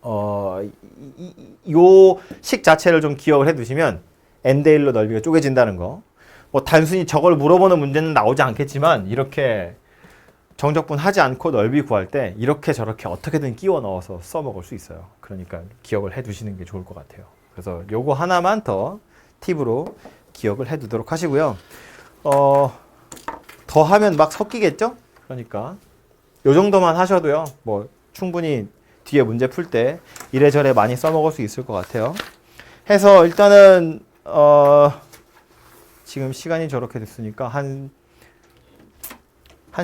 요 식 자체를 좀 기억을 해두시면 n대 1로 넓이가 쪼개진다는 거. 뭐 단순히 저걸 물어보는 문제는 나오지 않겠지만 이렇게 정적분 하지 않고 넓이 구할 때 이렇게 저렇게 어떻게든 끼워 넣어서 써먹을 수 있어요. 그러니까 기억을 해두시는 게 좋을 것 같아요. 그래서 요거 하나만 더 팁으로 기억을 해두도록 하시고요. 더 하면 막 섞이겠죠? 그러니까 요 정도만 하셔도요. 뭐 충분히 뒤에 문제 풀 때 이래저래 많이 써먹을 수 있을 것 같아요. 해서 일단은 지금 시간이 저렇게 됐으니까 한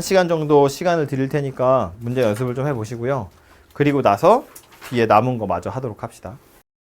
시간 정도 시간을 드릴 테니까 문제 연습을 좀 해보시고요. 그리고 나서 뒤에 남은 거 마저 하도록 합시다.